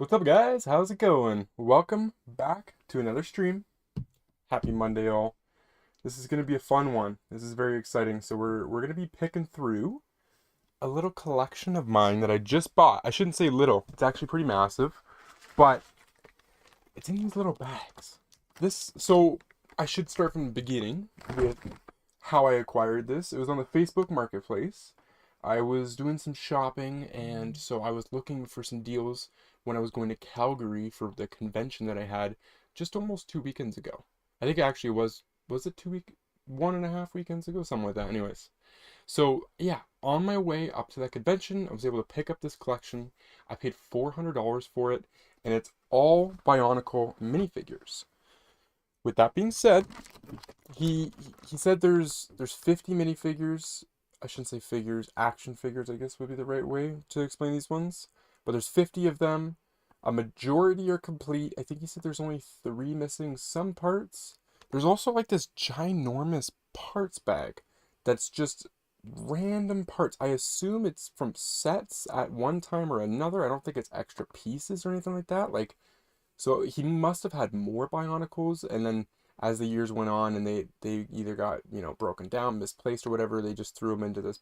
What's up, guys? How's it going? Welcome back to another stream. Happy Monday, all. This is going to be a fun one. This is very exciting. So we're going to be picking through a little collection of mine that I just bought. I shouldn't say little. It's actually pretty massive, but it's in these little bags. So I should start from the beginning with how I acquired this. It was on the Facebook Marketplace. I was doing some shopping, and so I was looking for some deals when I was going to Calgary for the convention that I had just almost 2 weekends ago. I think it actually was it 1.5 weekends ago, something like that. Anyways, so yeah, on my way up to that convention, I was able to pick up this collection. I paid $400 for it, and it's all Bionicle minifigures. With that being said, he said there's 50 minifigures. I shouldn't say figures, action figures, I guess would be the right way to explain these ones. But there's 50 of them. A majority are complete. I think he said there's only 3 missing some parts. There's also like this ginormous parts bag that's just random parts. I assume it's from sets at one time or another. I don't think it's extra pieces or anything like that. So he must have had more Bionicles, and then as the years went on and they either got, broken down, misplaced or whatever, they just threw them into this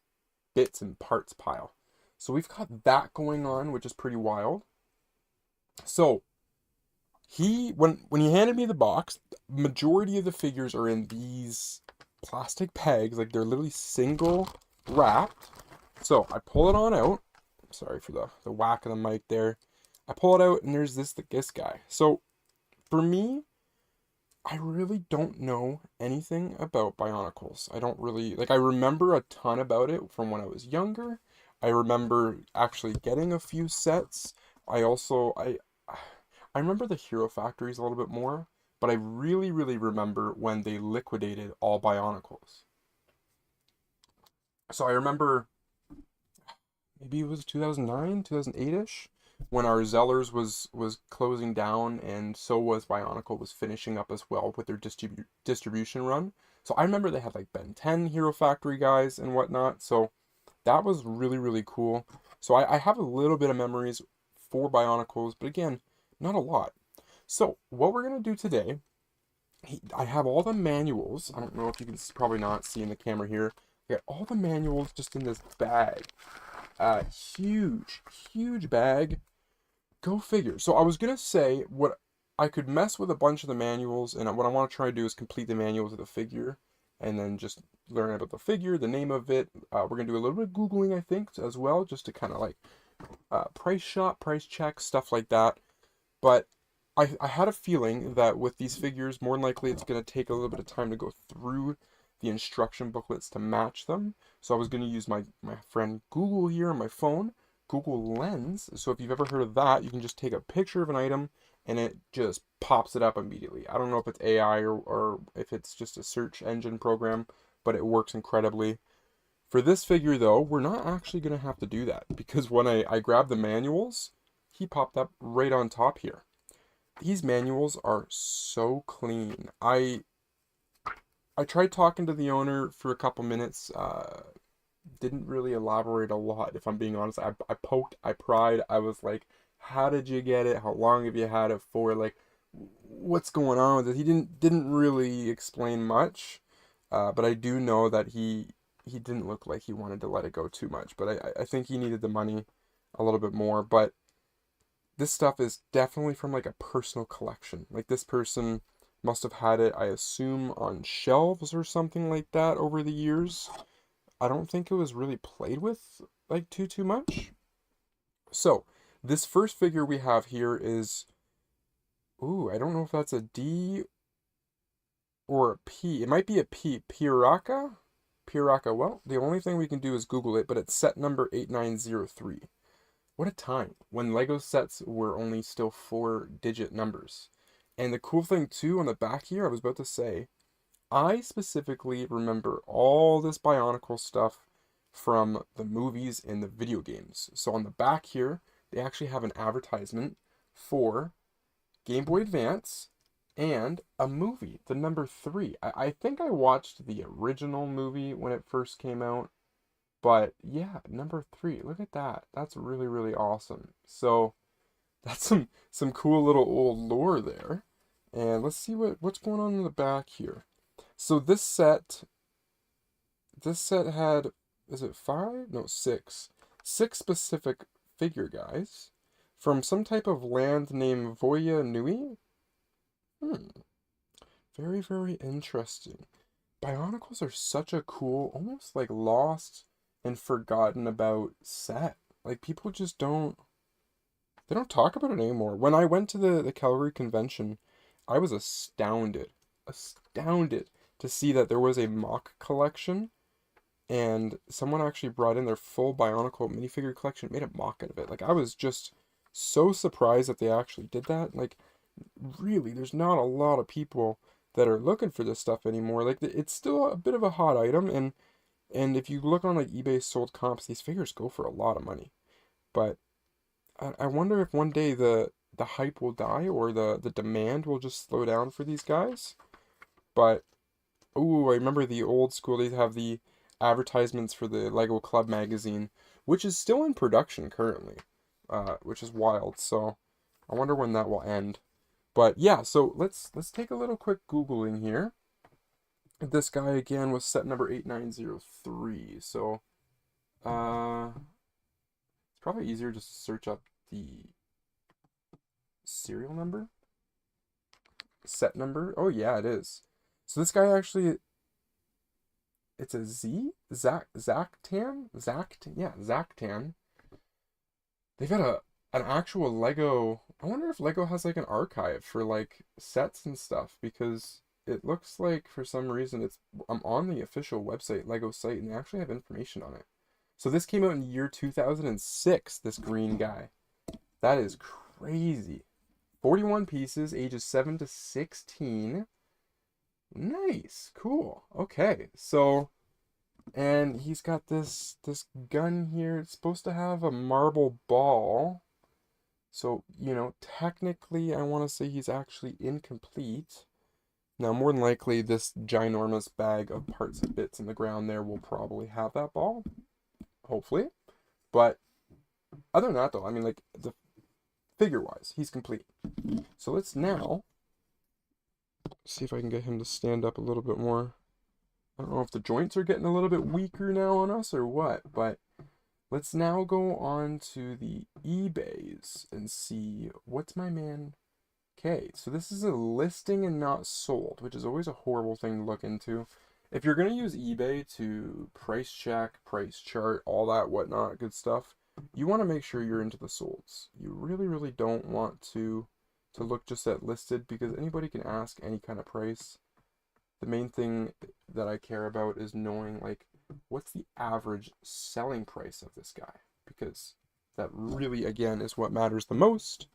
bits and parts pile. So we've got that going on, which is pretty wild. So when he handed me the box, majority of the figures are in these plastic pegs, like they're literally single wrapped. So I pull it on out. Sorry for the whack of the mic there. I pull it out and there's this guy. So for me, I really don't know anything about Bionicles. I don't really, I remember a ton about it from when I was younger. I remember actually getting a few sets. I remember the Hero Factories a little bit more, but I really, really remember when they liquidated all Bionicles. So I remember maybe it was 2009, 2008-ish, when our Zellers was closing down, and so was Bionicle was finishing up as well with their distribution run. So I remember they had like Ben 10 Hero Factory guys and whatnot. So that was really, really cool. So I have a little bit of memories for Bionicles, but again, not a lot. So what we're gonna do today, I have all the manuals. I don't know if you can probably not see in the camera here. I got all the manuals just in this bag. Huge, huge bag. Go figure. So I was gonna say what I could mess with a bunch of the manuals, and what I want to try to do is complete the manuals of the figure, and then just learn about the figure, the name of it. We're gonna do a little bit of Googling, I think, as well, just to kind of price shop, price check, stuff like that. But I had a feeling that with these figures, more than likely it's gonna take a little bit of time to go through the instruction booklets to match them. So I was gonna use my friend Google here on my phone. Google Lens. So if you've ever heard of that, you can just take a picture of an item and it just pops it up immediately. I don't know if it's AI or if it's just a search engine program, but it works incredibly. For this figure though, we're not actually going to have to do that, because when I grabbed the manuals, he popped up right on top here. These manuals are so clean. I tried talking to the owner for a couple minutes, didn't really elaborate a lot, if I'm being honest. I poked, I pried, I was like, how did you get it? How long have you had it for? What's going on with it? He didn't really explain much, but I do know that he didn't look like he wanted to let it go too much. But I think he needed the money a little bit more. But this stuff is definitely from like a personal collection. Like this person must have had it, I assume, on shelves or something like that over the years. I don't think it was really played with like too much. So this first figure we have here is, ooh, I don't know if that's a D or a P. It might be a P. Piraka? Piraka. Well, the only thing we can do is Google it, but it's set number 8903. What a time when Lego sets were only still 4-digit numbers. And the cool thing too on the back here, I was about to say, I specifically remember all this Bionicle stuff from the movies and the video games. So on the back here, they actually have an advertisement for Game Boy Advance and a movie, the number 3. I think I watched the original movie when it first came out, but yeah, number 3. Look at that. That's really, really awesome. So That's some cool little old lore there. And let's see what's going on in the back here. So this set had, is it five? No, six. Six specific figure guys from some type of land named Voya Nui. Hmm. Very, very interesting. Bionicles are such a cool, almost like lost and forgotten about set. Like people just they don't talk about it anymore. When I went to the Calgary convention, I was astounded to see that there was a mock collection and someone actually brought in their full Bionicle minifigure collection, made a mock out of it. Like I was just so surprised that they actually did that. Like really, there's not a lot of people that are looking for this stuff anymore. Like it's still a bit of a hot item, and if you look on like eBay sold comps, these figures go for a lot of money. But I wonder if one day the hype will die or the demand will just slow down for these guys. But ooh, I remember the old school. They have the advertisements for the Lego Club magazine, which is still in production currently, which is wild. So I wonder when that will end. But yeah, so let's take a little quick Googling here. This guy again was set number 8903. So it's probably easier just to search up the serial number, set number. Oh yeah, it is. So this guy actually, it's a Z? Zactan? Yeah, Zactan. They've got an actual Lego. I wonder if Lego has like an archive for like sets and stuff because it looks like for some reason I'm on the official website Lego site and they actually have information on it. So this came out in the year 2006, this green guy. That is crazy. 41 pieces, ages 7 to 16. Nice, cool. Okay, so and he's got this gun here. It's supposed to have a marble ball. So, technically I want to say he's actually incomplete. Now, more than likely this ginormous bag of parts and bits in the ground there will probably have that ball. Hopefully. But other than that though, I mean like the figure-wise, he's complete. So let's now see if I can get him to stand up a little bit more. I don't know if the joints are getting a little bit weaker now on us or what, but let's now go on to the eBays and see what's my man. Okay, so this is a listing and not sold, which is always a horrible thing to look into. If you're going to use eBay to price check, price chart, all that whatnot, good stuff, you want to make sure you're into the solds. You really, really don't want to look just at listed because anybody can ask any kind of price. The main thing that I care about is knowing like what's the average selling price of this guy because that really again is what matters the most.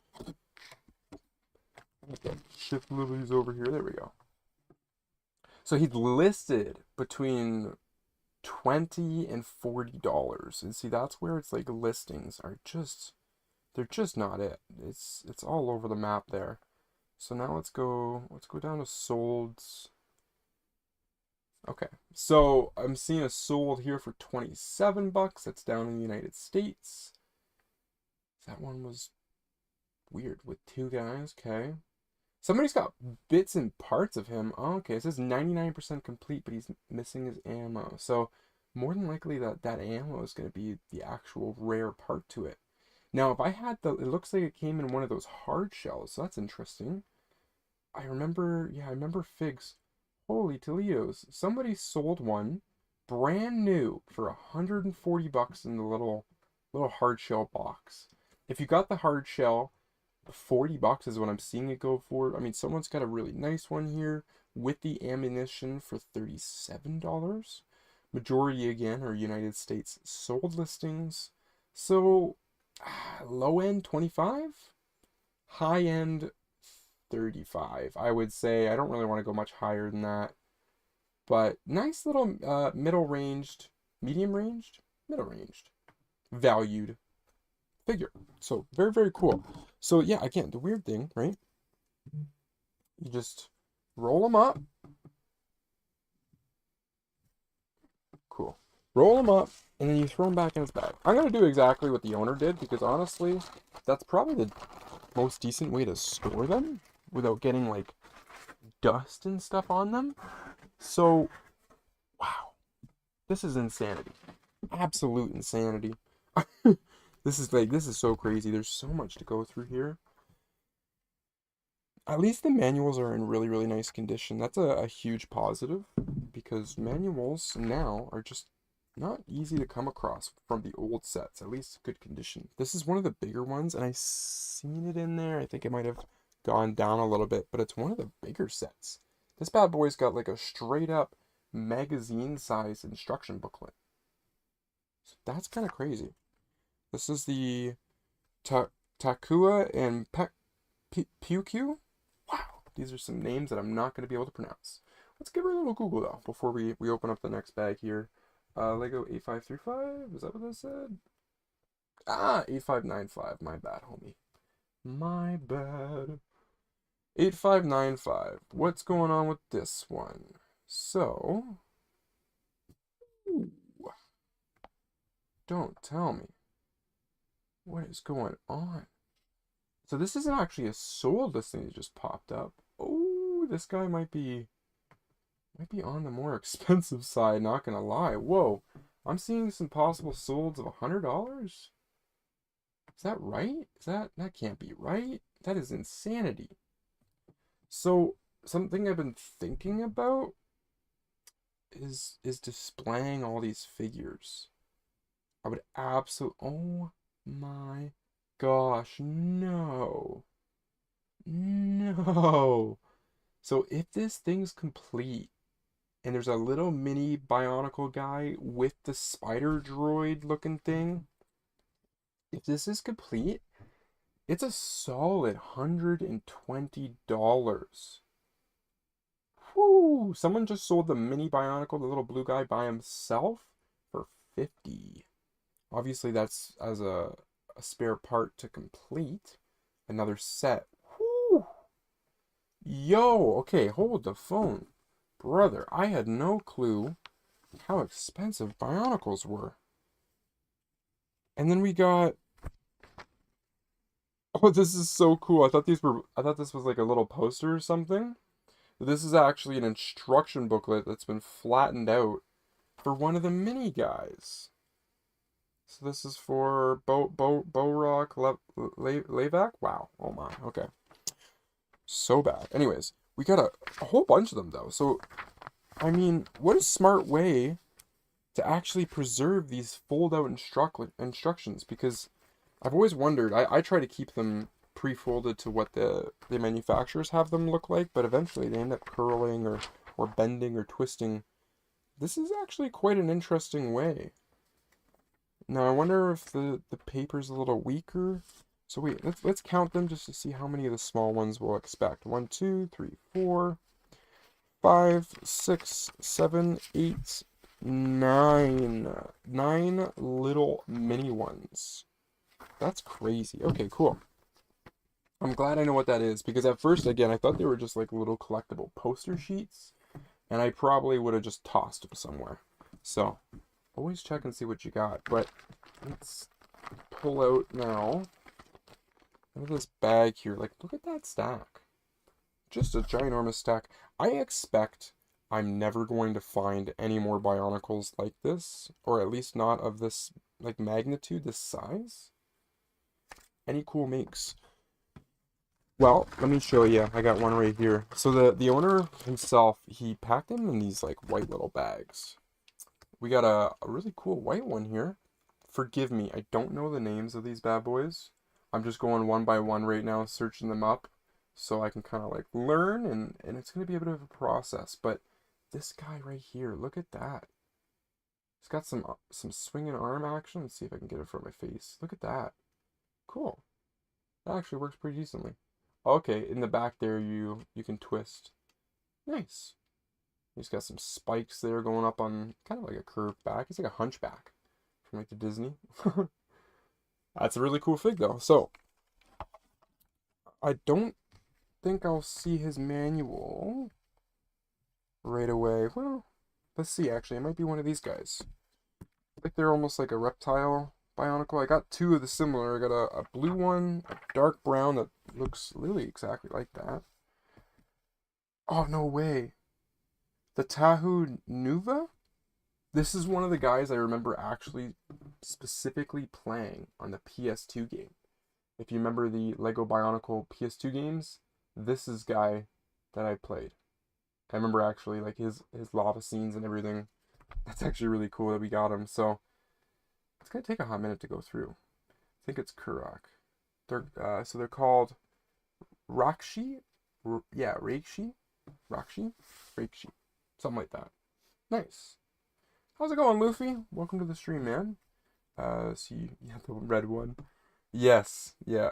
Okay, shift a little of these over here. There we go. So he's listed between $20 and $40. And see, that's where it's like listings are just, they're just not it. It's all over the map there. So now let's go down to solds. Okay, so I'm seeing a sold here for $27. That's down in the United States. That one was weird with two guys. Okay. Somebody's got bits and parts of him. Oh, okay, it says 99% complete, but he's missing his ammo. So more than likely that ammo is going to be the actual rare part to it. Now, if I had it looks like it came in one of those hard shells, so that's interesting. I remember figs. Holy Toledo's. Somebody sold one brand new for $140 in the little hard shell box. If you got the hard shell, $40 is what I'm seeing it go for. I mean, someone's got a really nice one here with the ammunition for $37. Majority again are United States sold listings. So low end 25, high end 35. I would say I don't really want to go much higher than that. But nice little middle ranged, middle ranged, valued figure. So very, very cool. So yeah, again, the weird thing, right? You just roll them up. Cool. Roll them up, and then you throw them back in its bag. I'm going to do exactly what the owner did, because honestly, that's probably most decent way to store them without getting like dust and stuff on them. So, wow, this is insanity. Absolute insanity. This is so crazy. There's so much to go through here. At least the manuals are in really, really nice condition. That's a huge positive because manuals now are just not easy to come across from the old sets, at least good condition. This is one of the bigger ones, and I seen it in there. I think it might have gone down a little bit, but it's one of the bigger sets. This bad boy's got like a straight up magazine size instruction booklet. So that's kind of crazy. This is the Takua and Pyukyu. Wow, these are some names that I'm not going to be able to pronounce. Let's give her a little Google though before we open up the next bag here. Lego 8535, is that what that said? Ah, 8595, my bad, homie. My bad. 8595, what's going on with this one? So, ooh, don't tell me. What is going on? So this isn't actually a sold listing that just popped up. Oh, this guy might be on the more expensive side, not gonna lie. Whoa, I'm seeing some possible solds of $100. Is that right? That can't be right? That is insanity. So something I've been thinking about is displaying all these figures. I would absolutely, oh my gosh, no. No. So if this thing's complete and there's a little mini Bionicle guy with the spider droid looking thing, if this is complete, it's a solid $120. Whoo! Someone just sold the mini Bionicle, the little blue guy by himself for 50. Obviously that's as a spare part to complete another set. Whoo! Yo, okay, hold the phone. Brother, I had no clue how expensive Bionicles were. And then we got, oh, this is so cool. I thought this was like a little poster or something. This is actually an instruction booklet that's been flattened out for one of the mini guys. So this is for Borok Levac? Wow. Oh my. Okay. So bad. Anyways, we got a whole bunch of them though. So, I mean, what a smart way to actually preserve these fold-out instructions, because I've always wondered, I try to keep them pre-folded to what the manufacturers have them look like, but eventually they end up curling or bending or twisting. This is actually quite an interesting way. Now I wonder if the paper's a little weaker. So wait, let's count them just to see how many of the small ones we'll expect. 1, 2, 3, 4, 5, 6, 7, 8, 9. 9 little mini ones. That's crazy. Okay, cool. I'm glad I know what that is, because at first, again, I thought they were just like little collectible poster sheets, and I probably would have just tossed them somewhere. So, always check and see what you got. But let's pull out now. Look at this bag here. Like, look at that stack. Just a ginormous stack. I expect I'm never going to find any more Bionicles like this, or at least not of this like magnitude, this size. Any cool makes? Well, let me show you. I got one right here. So the owner himself, he packed them in these like white little bags. We got a really cool white one here. Forgive me, I don't know the names of these bad boys. I'm just going one by one right now, searching them up, so I can kind of like learn, and it's going to be a bit of a process. But this guy right here, look at that. He's got some swinging arm action. Let's see if I can get it from my face. Look at that. Cool. That actually works pretty decently. Okay, in the back there, you can twist. Nice. He's got some spikes there going up on kind of like a curved back. It's like a hunchback from like the Disney. That's a really cool fig though. So I don't think I'll see his manual right away. Well, let's see actually. It might be one of these guys. Like they're almost like a reptile Bionicle. I got two of the similar. I got a blue one, a dark brown that looks literally exactly like that. Oh, no way. The Tahu Nuva? This is one of the guys I remember actually specifically playing on the PS2 game. If you remember the Lego Bionicle PS2 games, this is guy that I played. I remember actually like his lava scenes and everything. That's actually really cool that we got him. So it's gonna take a hot minute to go through. I think it's Kurok. So they're called Rakshi. Yeah, Rakshi, Rakshi, something like that. Nice. How's it going, Luffy? Welcome to the stream, man. So you have the red one. Yes, yeah.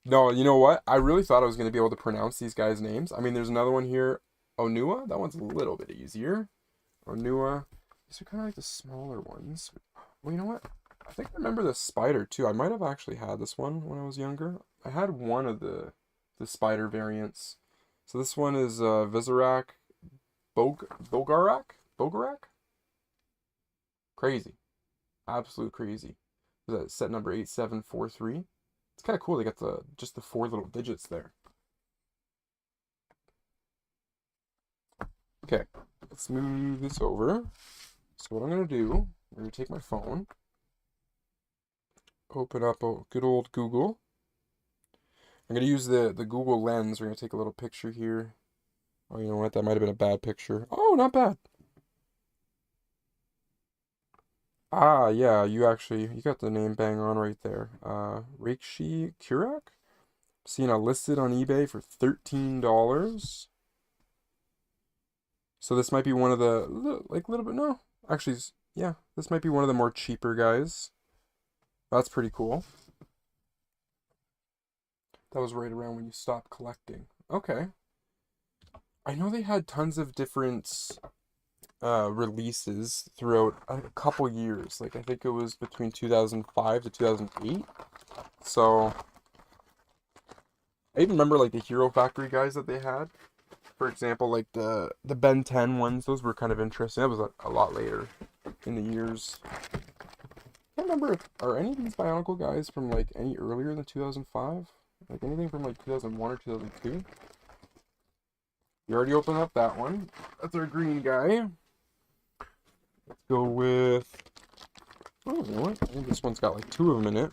No, you know what? I really thought I was gonna be able to pronounce these guys' names. I mean, there's another one here, Onua. That one's a little bit easier. Onua. These are kind of like the smaller ones. Well, you know what? I think I remember the spider too. I might have actually had this one when I was younger. I had one of the spider variants. So this one is Visarak Bogarak? Crazy. Absolute crazy. Is that set number 8743? It's kind of cool. They got just the four little digits there. Okay, let's move this over. So what I'm gonna do, I'm gonna take my phone, open up a good old Google. I'm gonna use the Google Lens. We're gonna take a little picture here. Oh, you know what? That might have been a bad picture. Oh, not bad. Ah, yeah, you got the name bang on right there. Reikshi Kurak? Seen a listed on eBay for $13. So this might be one of the, little bit, no. Actually, yeah, this might be one of the more cheaper guys. That's pretty cool. That was right around when you stopped collecting. Okay. I know they had tons of different releases throughout a couple years. Like I think it was between 2005 to 2008. So I even remember like the Hero Factory guys that they had. For example, like the Ben 10 ones, those were kind of interesting. That was a lot later in the years. I can't remember are any of these Bionicle guys from like any earlier than 2005? Like anything from like 2001 or 2002? You already opened up that one. That's our green guy. Let's go with... Oh, you know what? I think this one's got like two of them in it.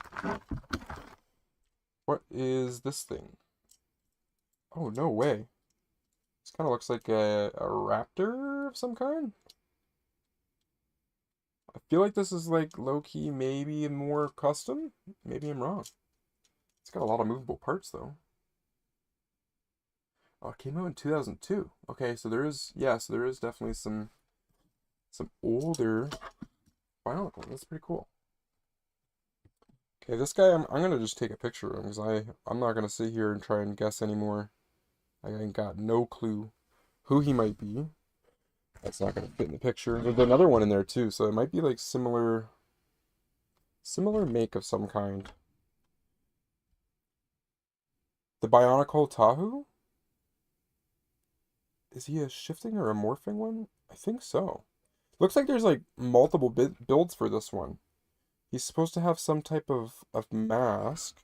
What is this thing? Oh, no way. This kind of looks like a raptor of some kind. I feel like this is like low-key maybe more custom. Maybe I'm wrong. It's got a lot of movable parts though. Oh, it came out in 2002. Okay, so there is definitely some older Bionicle. That's pretty cool. Okay, this guy, I'm gonna just take a picture of him because I'm not gonna sit here and try and guess anymore. I ain't got no clue who he might be. That's not gonna fit in the picture. There's another one in there too, so it might be like similar make of some kind. The Bionicle Tahu? Is he a shifting or a morphing one? I think so. Looks like there's like multiple builds for this one. He's supposed to have some type of mask.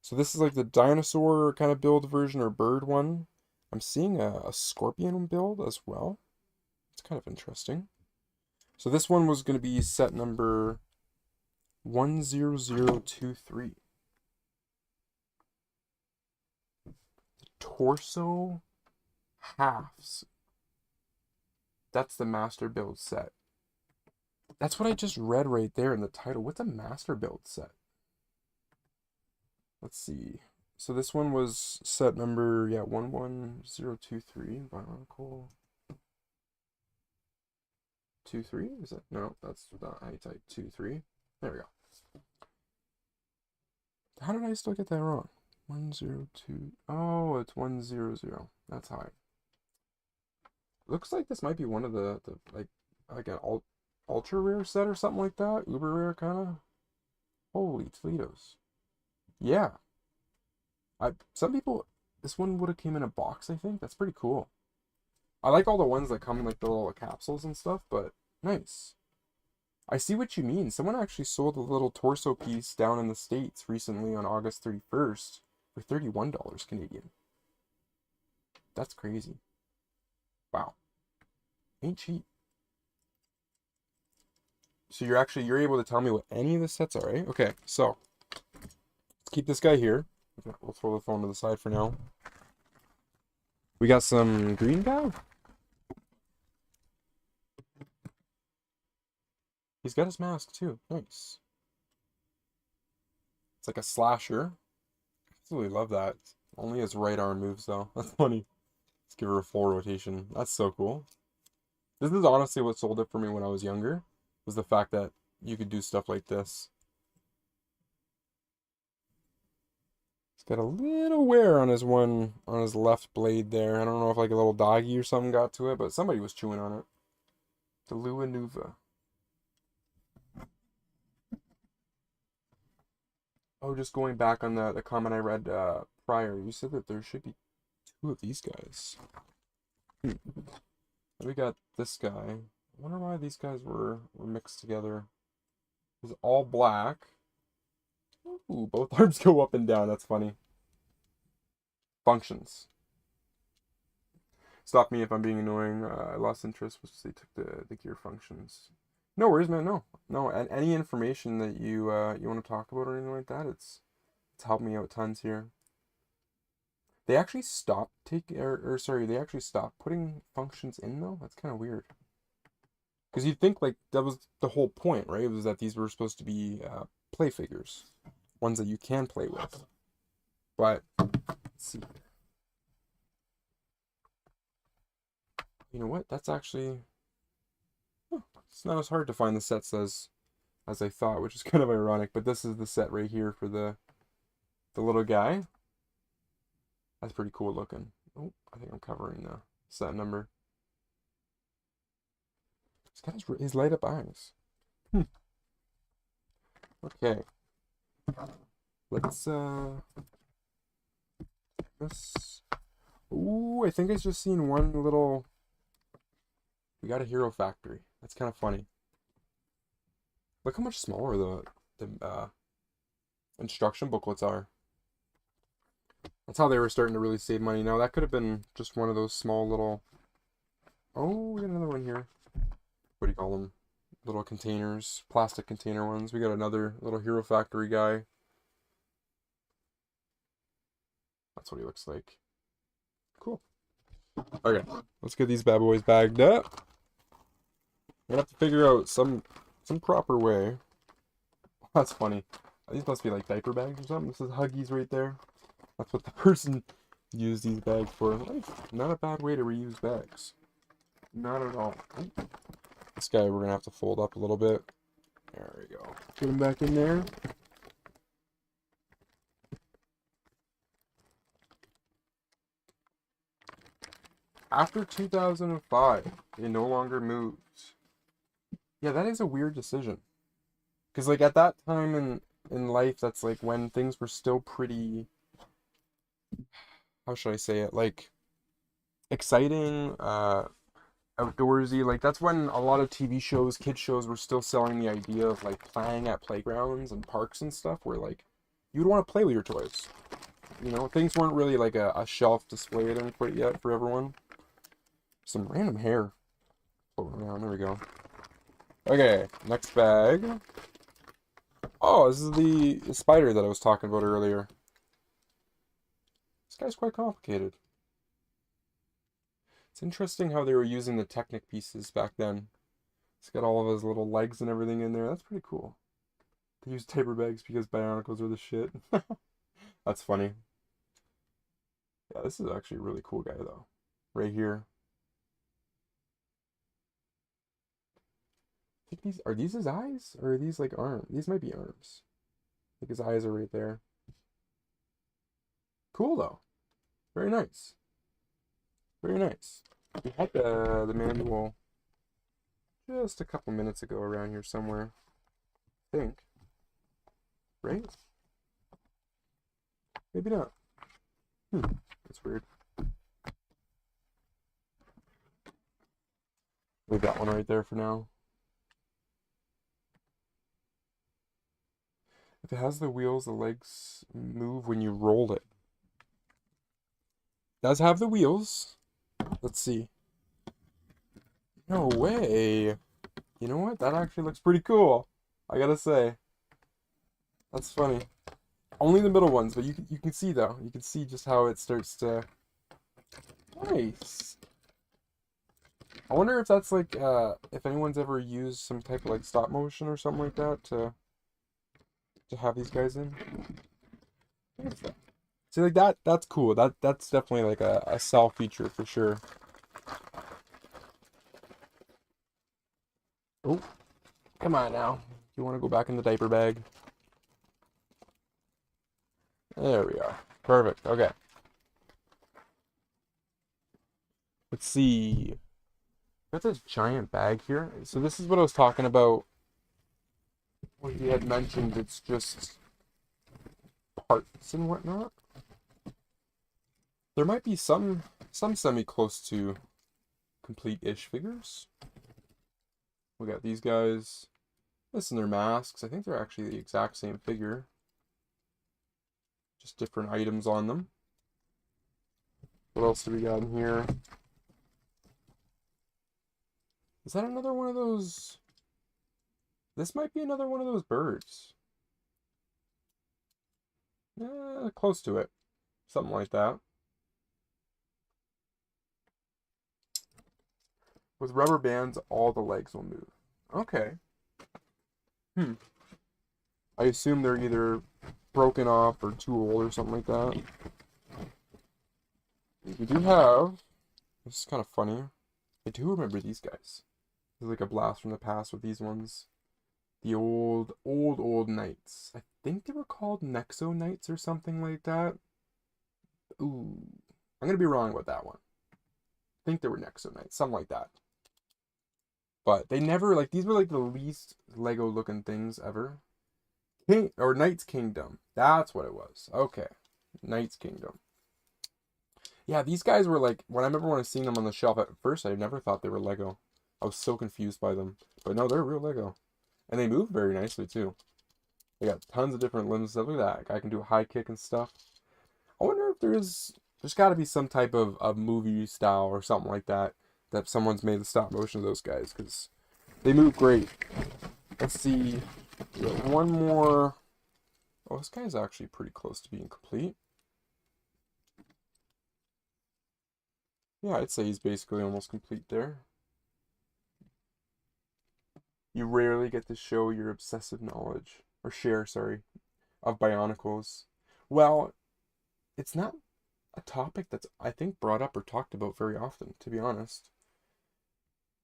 So this is like the dinosaur kind of build version or bird one. I'm seeing a scorpion build as well. It's kind of interesting. So this one was going to be set number 10023. Torso halves. That's the master build set. That's what I just read right there in the title. What's a master build set? Let's see. So this one was set number, 11023. Bionicle 23? Is that? No, that's not how you type 23. There we go. How did I still get that wrong? 102. Oh, it's 100. That's how I. Looks like this might be one of the like an ultra rare set or something like that. Uber rare kind of. Holy Toledos. Yeah. Some people, this one would have came in a box, I think. That's pretty cool. I like all the ones that come in like the little capsules and stuff, but nice. I see what you mean. Someone actually sold a little torso piece down in the States recently on August 31st for $31 Canadian. That's crazy. Wow. Ain't cheap. So you're able to tell me what any of the sets are, right? Okay, so let's keep this guy here. We'll throw the phone to the side for now. We got some green guy. He's got his mask too. Nice. It's like a slasher. Absolutely love that. Only his right arm moves though. That's funny. Let's give her a full rotation. That's so cool. This is honestly what sold it for me when I was younger, was the fact that you could do stuff like this. He's got a little wear on his left blade there. I don't know if like a little doggy or something got to it, but somebody was chewing on it. The Luanuva. Oh, just going back on the comment I read prior, you said that there should be two of these guys. We got this guy. I wonder why these guys were mixed together. It's all black. Ooh, both arms go up and down. That's funny. Functions. Stop me if I'm being annoying. I lost interest once they took the gear functions. No worries, man. No. And any information that you you want to talk about or anything like that, it's helped me out tons here. They actually stopped they actually stopped putting functions in though. That's kind of weird. Because you'd think like that was the whole point, right? It was that these were supposed to be play figures, ones that you can play with. But let's see. You know what? That's actually it's not as hard to find the sets as I thought, which is kind of ironic. But this is the set right here for the little guy. That's pretty cool looking. Oh, I think I'm covering the set number. He's got his light up eyes. Okay. Let's ooh, I think I just seen one little. We got a Hero Factory. That's kind of funny. Look how much smaller the instruction booklets are. That's how they were starting to really save money. Now that could have been just one of those small little. Oh, we got another one here. What do you call them? Little containers, plastic container ones. We got another little Hero Factory guy. That's what he looks like. Cool. Okay, let's get these bad boys bagged up. I have to figure out some proper way. That's funny. These must be like diaper bags or something. This is Huggies right there. That's what the person used these bags for. Not a bad way to reuse bags. Not at all. This guy we're gonna have to fold up a little bit. There we go. Get him back in there. After 2005, it no longer moves. Yeah, that is a weird decision. Because like at that time in life, that's like when things were still pretty, how should I say it? Like exciting, outdoorsy. Like that's when a lot of TV shows, kid shows were still selling the idea of like playing at playgrounds and parks and stuff where like you'd want to play with your toys. You know, things weren't really like a shelf display at them quite yet for everyone. Some random hair floating around. There we go. Okay, next bag. Oh, this is the spider that I was talking about earlier. This guy's quite complicated. It's interesting how they were using the Technic pieces back then. It's got all of his little legs and everything in there. That's pretty cool. They use taper bags because Bionicles are the shit. That's funny. Yeah, this is actually a really cool guy though. Right here. I think these his eyes? Or are these like arms? These might be arms. I think his eyes are right there. Cool though. Very nice. Very nice. We had the manual just a couple minutes ago around here somewhere. I think. Right? Maybe not. That's weird. Leave that one right there for now. If it has the wheels, the legs move when you roll it. It does have the wheels. Let's see. No way. You know what? That actually looks pretty cool. I gotta say. That's funny. Only the middle ones, but you can see though. You can see just how it starts to. Nice. I wonder if that's like if anyone's ever used some type of like stop motion or something like that to have these guys in. See, like that's cool. That's definitely like a sell feature for sure. Oh, come on now. You want to go back in the diaper bag? There we are. Perfect. Okay. Let's see. Got this giant bag here. So this is what I was talking about when he had mentioned it's just parts and whatnot. There might be some semi close to complete-ish figures. We got these guys. This and their masks. I think they're actually the exact same figure. Just different items on them. What else do we got in here? Is that another one of those? This might be another one of those birds. Close to it. Something like that. With rubber bands, all the legs will move. Okay. I assume they're either broken off or too old or something like that. We do have, this is kind of funny, I do remember these guys. There's like a blast from the past with these ones. The old knights. I think they were called Nexo Knights or something like that. Ooh, I'm gonna be wrong about that one. I think they were Nexo Knights, something like that. But they never, like, these were like the least Lego looking things ever. Knight's Kingdom. That's what it was. Okay. Knight's Kingdom. Yeah, these guys were like, when I remember when I seen them on the shelf at first, I never thought they were Lego. I was so confused by them. But no, they're real Lego. And they move very nicely too. They got tons of different limbs and stuff. Look at that. I can do a high kick and stuff. I wonder if there's got to be some type of movie style or something like that someone's made the stop motion of those guys, because they move great. Let's see. We got one more. Oh, this guy's actually pretty close to being complete. Yeah, I'd say he's basically almost complete there. You rarely get to show your obsessive knowledge, or share, sorry, of Bionicles. Well, it's not a topic that's, I think, brought up or talked about very often, to be honest.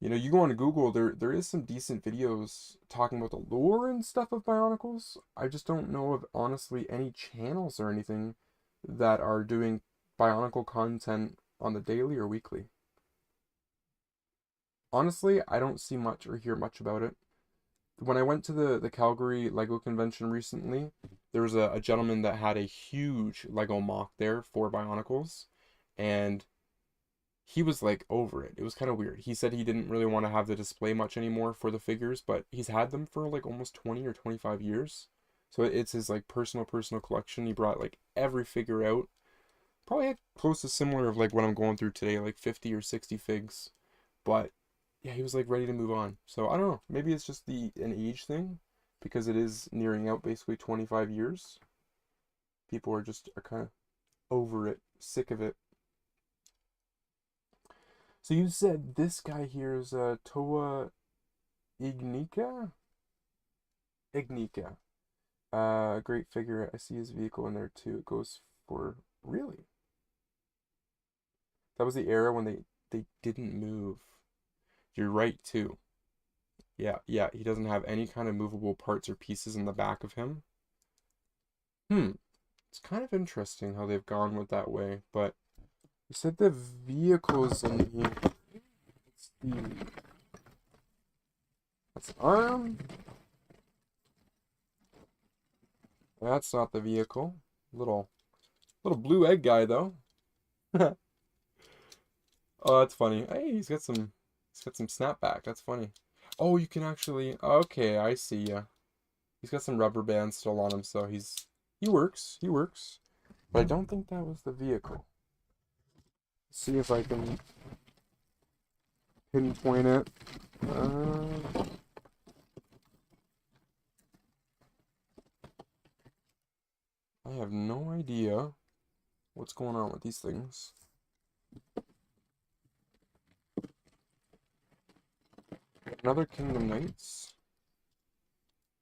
You know, you go on Google, there is some decent videos talking about the lore and stuff of Bionicles. I just don't know of, honestly, any channels or anything that are doing Bionicle content on the daily or weekly. Honestly, I don't see much or hear much about it. When I went to the Calgary Lego convention recently, there was a gentleman that had a huge Lego mock there for Bionicles, and he was like over it. It was kind of weird. He said he didn't really want to have the display much anymore for the figures, but he's had them for like almost 20 or 25 years. So it's his like personal collection. He brought like every figure out. Probably had close to similar of like what I'm going through today, like 50 or 60 figs. But yeah, he was like ready to move on. So I don't know. Maybe it's just an age thing, because it is nearing out basically 25 years. People are kind of over it, sick of it. So you said this guy here is Toa Ignika? Ignika. Great figure. I see his vehicle in there too. It goes for, really? That was the era when they didn't move. You're right too. Yeah, he doesn't have any kind of movable parts or pieces in the back of him. It's kind of interesting how they've gone with that way, but you said the vehicles in here. That's arm. That's not the vehicle. Little blue egg guy though. Oh, that's funny. Hey, he's got some snapback. That's funny. Oh, you can actually. Okay, I see ya. He's got some rubber bands still on him, so he works. He works. But I don't think that was the vehicle. See if I can pinpoint it. I have no idea what's going on with these things. Another Kingdom Knights.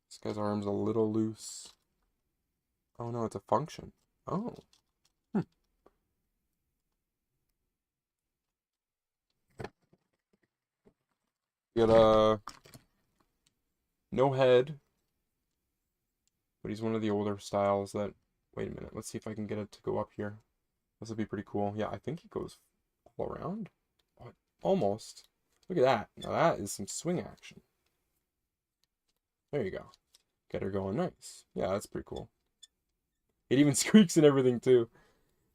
This guy's arm's a little loose. Oh no, it's a function. Oh. Got no head, but he's one of the older styles that. Wait a minute, let's see if I can get it to go up here. This would be pretty cool. Yeah, I think he goes all around. Oh, almost. Look at that. Now that is some swing action. There you go. Get her going nice. Yeah, that's pretty cool. It even squeaks and everything too.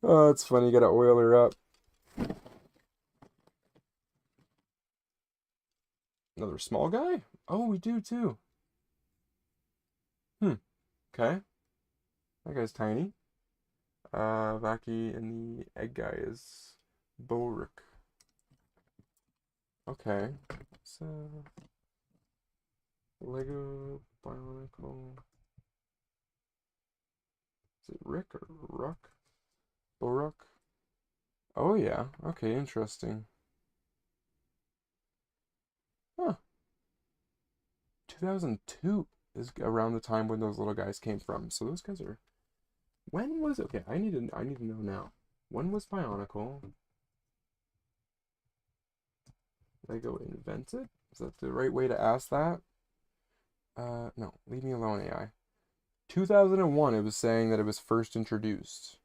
Oh, it's funny. You gotta oil her up. Another small guy? Oh, we do too. Okay. That guy's tiny. Vaki, and the egg guy is Borik. Okay. So Lego Bionicle. Is it Rick or Ruck? Borik? Oh yeah. Okay, interesting. Huh. 2002 is around the time when those little guys came from. So those guys are. When was it? Okay, I need to know now. When was Bionicle Lego invented? Is that the right way to ask that? No, leave me alone, AI. 2001, it was saying that it was first introduced.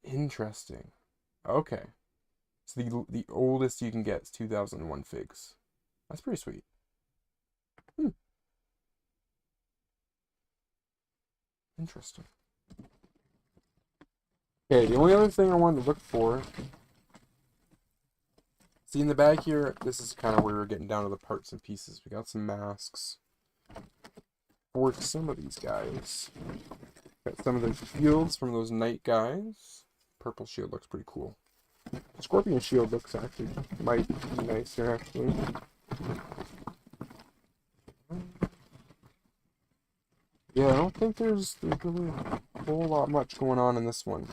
Interesting. Okay. So the oldest you can get is 2001 figs. That's pretty sweet. Interesting. Okay, the only other thing I wanted to look for. See in the back here, this is kind of where we're getting down to the parts and pieces. We got some masks for some of these guys. Got some of the shields from those knight guys. Purple shield looks pretty cool. Scorpion shield looks actually might be nicer actually. Yeah, I don't think there's really a whole lot much going on in this one.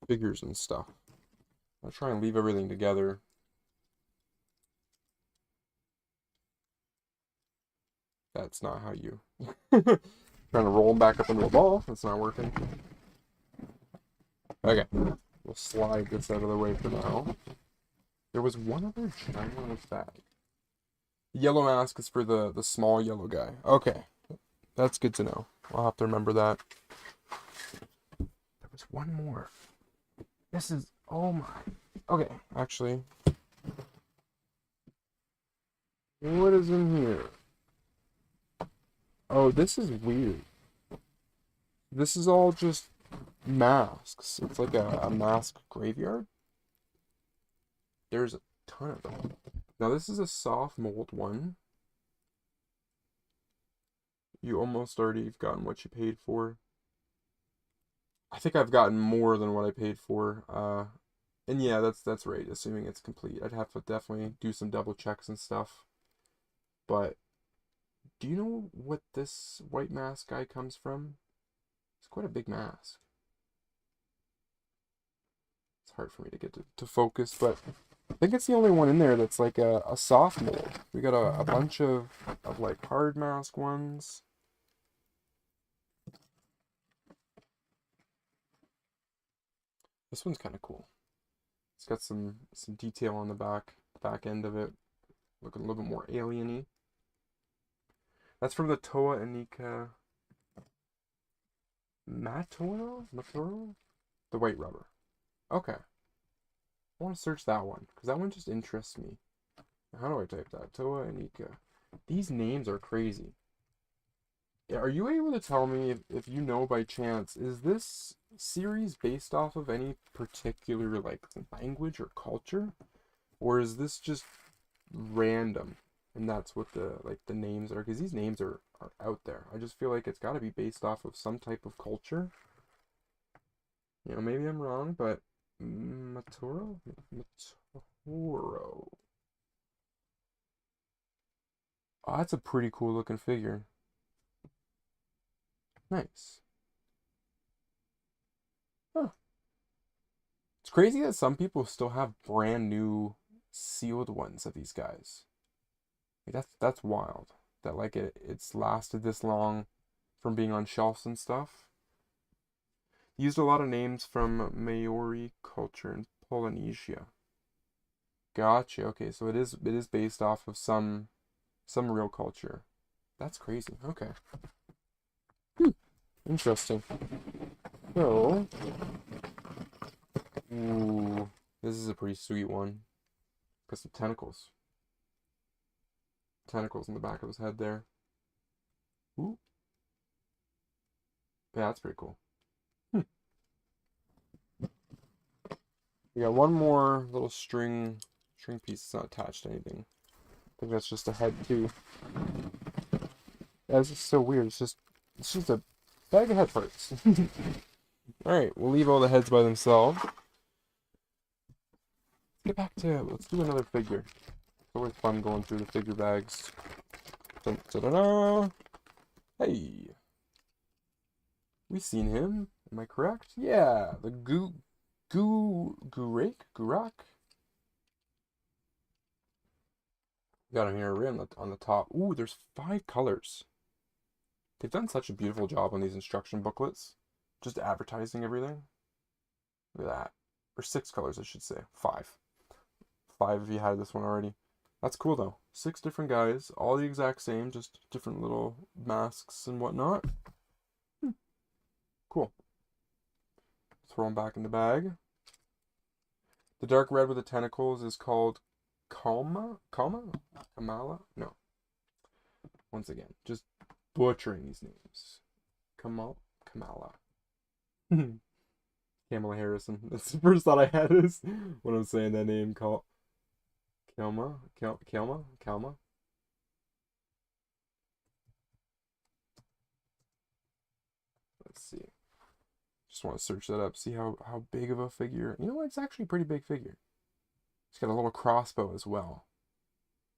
Figures and stuff. I'll try and leave everything together. That's not how you... Trying to roll them back up into a ball. That's not working. Okay. We'll slide this out of the way for now. There was one other giant bag. The yellow mask is for the small yellow guy. Okay. That's good to know. I'll have to remember that. There was one more. This is... Oh my... Okay, actually... What is in here? Oh, this is weird. This is all just masks. It's like a mask graveyard. There's a ton of them. Now this is a soft mold one. You almost already have gotten what you paid for. I think I've gotten more than what I paid for. And yeah, that's right, assuming it's complete. I'd have to definitely do some double checks and stuff. But do you know what this white mask guy comes from? It's quite a big mask. It's hard for me to get to focus, but I think it's the only one in there that's like a soft mold. We got a bunch of like hard mask ones. This one's kind of cool. It's got some detail on the back end of it, looking a little bit more alien-y. That's from the Toa Anika Matoro? The white rubber. Okay. I want to search that one, because that one just interests me. How do I type that? Toa Anika. These names are crazy. Are you able to tell me if you know by chance, is this series based off of any particular like language or culture? Or is this just random? And that's what the names are, because these names are are out there. I just feel like it's got to be based off of some type of culture. You know, maybe I'm wrong, but Matoro? Matoro. Oh, that's a pretty cool looking figure. Nice. Huh. It's crazy that some people still have brand new sealed ones of these guys. Like that's wild. That like it's lasted this long from being on shelves and stuff. Used a lot of names from Maori culture in Polynesia. Gotcha. Okay, so it is based off of some real culture. That's crazy. Okay. Hmm. Interesting. So, ooh, this is a pretty sweet one. Got some tentacles. Tentacles in the back of his head there. Ooh. Yeah, that's pretty cool. Hmm. We got one more little string piece. It's not attached to anything. I think that's just a head too. Yeah, this is so weird. It's just a bag of head parts. Alright, we'll leave all the heads by themselves. Let's do another figure. It's always fun going through the figure bags. Dun, da, da, da. Hey, we've seen him. Am I correct? Yeah, the Gurak. Got him here right on the top. Ooh, there's 5 colors. They've done such a beautiful job on these instruction booklets. Just advertising everything. Look at that. Or 6 colors, I should say. 5. 5 if you had this one already. That's cool though. 6 different guys, all the exact same, just different little masks and whatnot. Cool. Throw them back in the bag. The dark red with the tentacles is called Kalma? Kalma? Kamala? No. Once again, just butchering these names. Kamala. Kamala Harrison. That's the first thought I had is when I'm saying that name. Kalma. Let's see. Just want to search that up. See how big of a figure. You know what? It's actually a pretty big figure. It's got a little crossbow as well,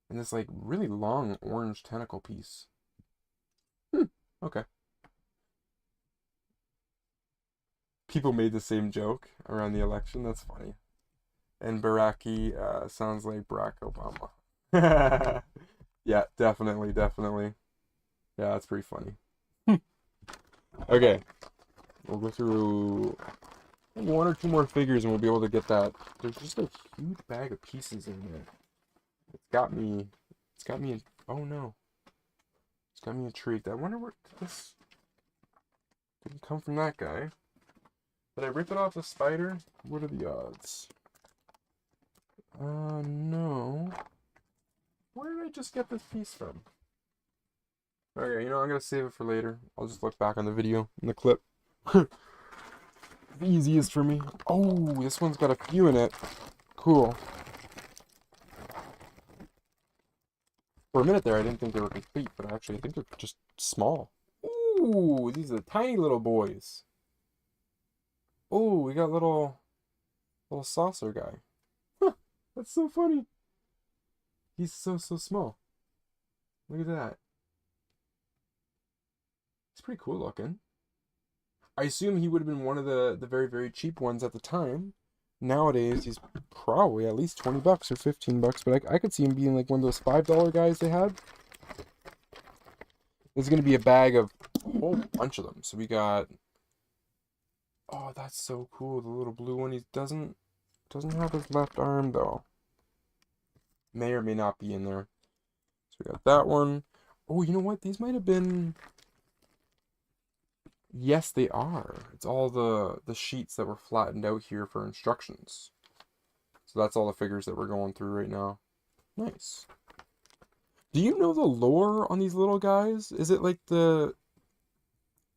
and this like really long orange tentacle piece. Okay. People made the same joke around the election. That's funny. And Baraki sounds like Barack Obama. Yeah, definitely. Yeah, that's pretty funny. Okay, we'll go through maybe 1 or 2 more figures and we'll be able to get that. There's just a huge bag of pieces in here. It's got me, oh no. It's got me intrigued. I wonder where this didn't come from that guy. Did I rip it off the spider? What are the odds? No. Where did I just get this piece from? Okay, you know, I'm gonna save it for later. I'll just look back on the video in the clip. The easiest for me. Oh, this one's got a few in it. Cool. For a minute there, I didn't think they were complete, but actually, I think they're just small. Ooh, these are the tiny little boys. Oh, we got little saucer guy. Huh, that's so funny. He's so small. Look at that. It's pretty cool looking. I assume he would have been one of the very cheap ones at the time. Nowadays, he's probably at least $20 or $15, but I could see him being like one of those $5 guys they had. There's gonna be a bag of a whole bunch of them. So we got. Oh, that's so cool. The little blue one. He doesn't have his left arm though. May or may not be in there. So we got that one. Oh, you know what? These might have been. Yes, they are. It's all the sheets that were flattened out here for instructions. So that's all the figures that we're going through right now. Nice. Do you know the lore on these little guys? Is it like the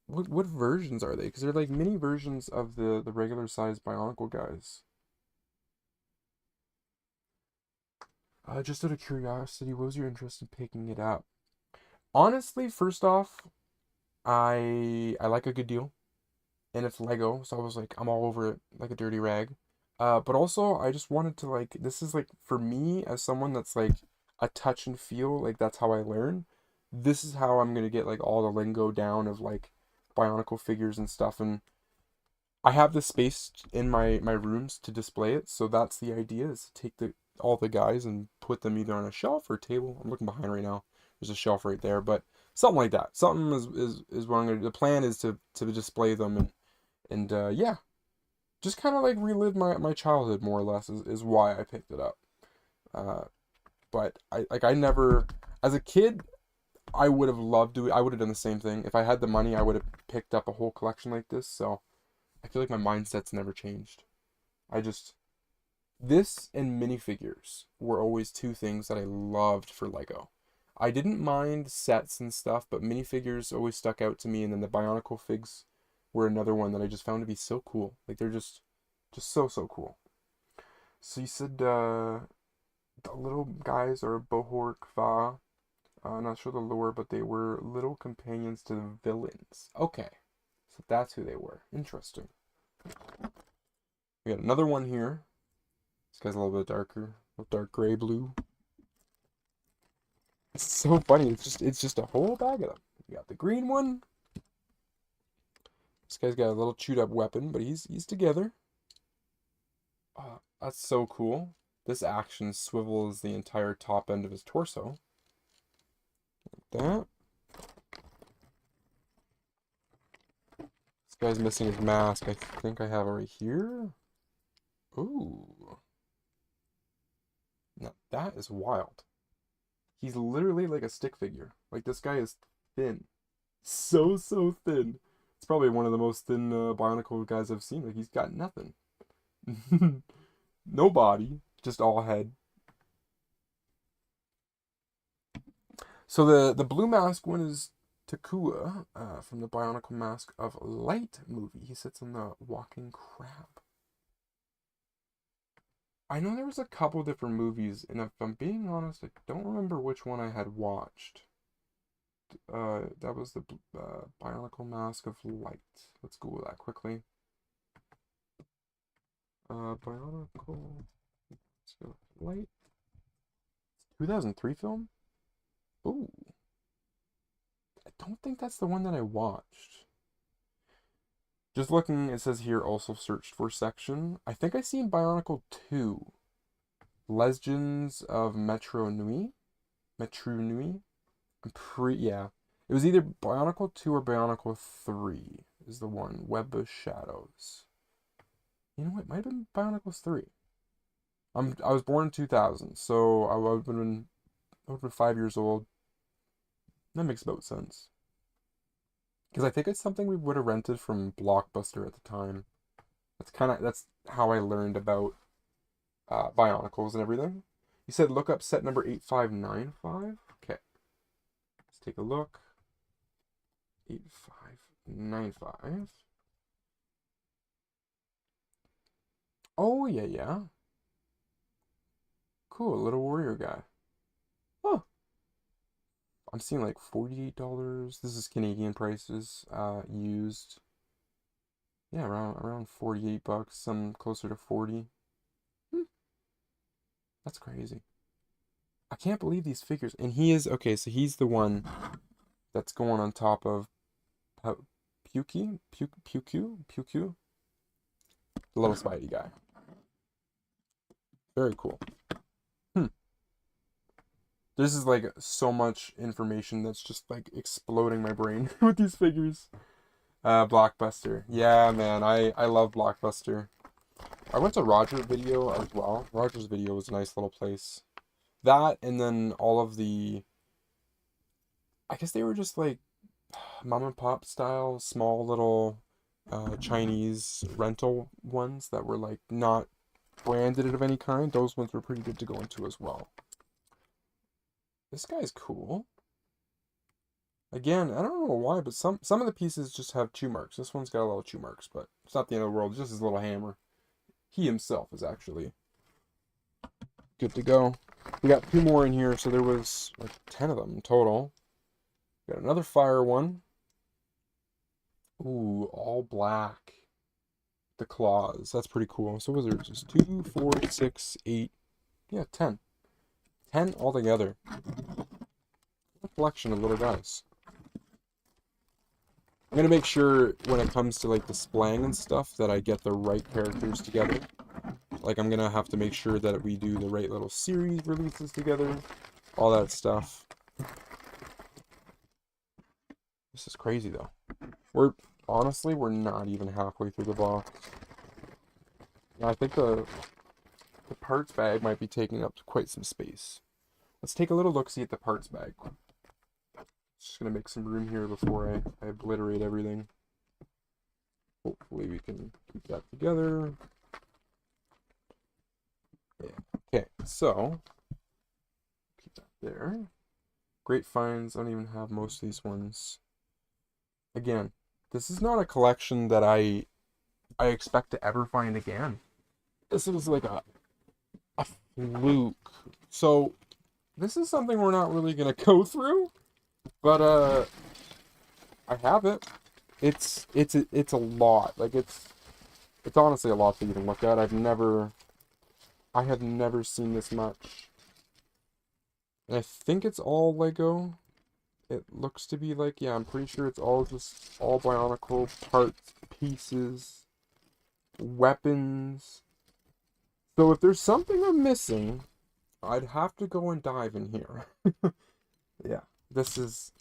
what versions are they? Because they're like mini versions of the regular size Bionicle guys. Just out of curiosity, what was your interest in picking it up? Honestly, first off, I like a good deal, and it's Lego, so I was like, I'm all over it like a dirty rag. But also, I just wanted to like, this is like for me as someone that's like a touch and feel, like that's how I learn. This is how I'm gonna get like all the lingo down of like Bionicle figures and stuff, and I have the space in my rooms to display it, so that's the idea is to take the all the guys and put them either on a shelf or a table. I'm looking behind right now. There's a shelf right there, but something like that. Something is what I'm gonna. The plan is to display them and yeah, just kind of like relive my childhood more or less is why I picked it up. Uh, but I never as a kid I would have loved to. I would have done the same thing if I had the money. I would have picked up a whole collection like this. So I feel like my mindset's never changed. I just this and minifigures were always two things that I loved for Lego. I didn't mind sets and stuff, but minifigures always stuck out to me, and then the Bionicle figs were another one that I just found to be so cool. Like they're just so cool. So you said the little guys are Bohork Va. Not sure the lore, but they were little companions to the villains. Okay, so that's who they were. Interesting. We got another one here. This guy's a little bit darker, a little dark gray blue. It's so funny. It's just a whole bag of them. We got the green one. This guy's got a little chewed up weapon, but he's together. That's so cool. This action swivels the entire top end of his torso. Like that. This guy's missing his mask. I think I have it right here. Ooh. Now that is wild. He's literally like a stick figure. Like this guy is thin. So thin. It's probably one of the most thin Bionicle guys I've seen. Like he's got nothing. No body, just all head. So the blue mask one is Takua from the Bionicle Mask of Light movie. He sits on the walking crab. I know there was a couple different movies, and if I'm being honest, I don't remember which one I had watched. That was the Bionicle Mask of Light. Let's Google that quickly. Bionicle Mask of Light. 2003 film? Ooh. I don't think that's the one that I watched. Just looking, it says here also searched for section. I think I seen Bionicle 2. Legends of Metro Nui? Metro Nui? Yeah. It was either Bionicle 2 or Bionicle 3 is the one. Web of Shadows. You know what? It might have been Bionicles 3. I was born in 2000, so I would have been 5 years old. That makes about sense. Because I think it's something we would have rented from Blockbuster at the time. That's how I learned about Bionicles and everything. You said look up set number 8595? Okay. Let's take a look. 8595. Oh, yeah. Cool, little warrior guy. Oh, I'm seeing like $48. This is Canadian prices. Used. Yeah, around 48 bucks. Some closer to 40. Hmm, that's crazy. I can't believe these figures. And he is okay. So he's the one that's going on top of Puku, the little Spidey guy. Very cool. This is like so much information that's just like exploding my brain with these figures. Blockbuster. Yeah, man, I love Blockbuster. I went to Roger's Video as well. Roger's Video was a nice little place. That and then all of the I guess they were just like mom and pop style, small little Chinese rental ones that were like not branded of any kind. Those ones were pretty good to go into as well. This guy's cool. Again, I don't know why, but some of the pieces just have chew marks. This one's got a little chew marks, but it's not the end of the world. It's just his little hammer. He himself is actually good to go. We got two more in here, so there was like 10 of them total. Got another fire one. Ooh, all black. The claws. That's pretty cool. So was there just 2, 4, 6, 8, yeah, 10. 10 altogether. A collection of little guys. I'm gonna make sure when it comes to like displaying and stuff that I get the right characters together. Like I'm gonna have to make sure that we do the right little series releases together. All that stuff. This is crazy though. Honestly, we're not even halfway through the box. I think the parts bag might be taking up quite some space. Let's take a little look-see at the parts bag. Just gonna make some room here before I obliterate everything. Hopefully we can keep that together. Yeah. Okay, so keep that there. Great finds. I don't even have most of these ones. Again, this is not a collection that I expect to ever find again. This was like a fluke. So this is something we're not really gonna go through, but I have it. It's a lot. Like it's honestly a lot to even look at. I have never seen this much. And I think it's all Lego. It looks to be like, yeah, I'm pretty sure it's all Bionicle parts, pieces, weapons. So if there's something I'm missing, I'd have to go and dive in here. Yeah, this is...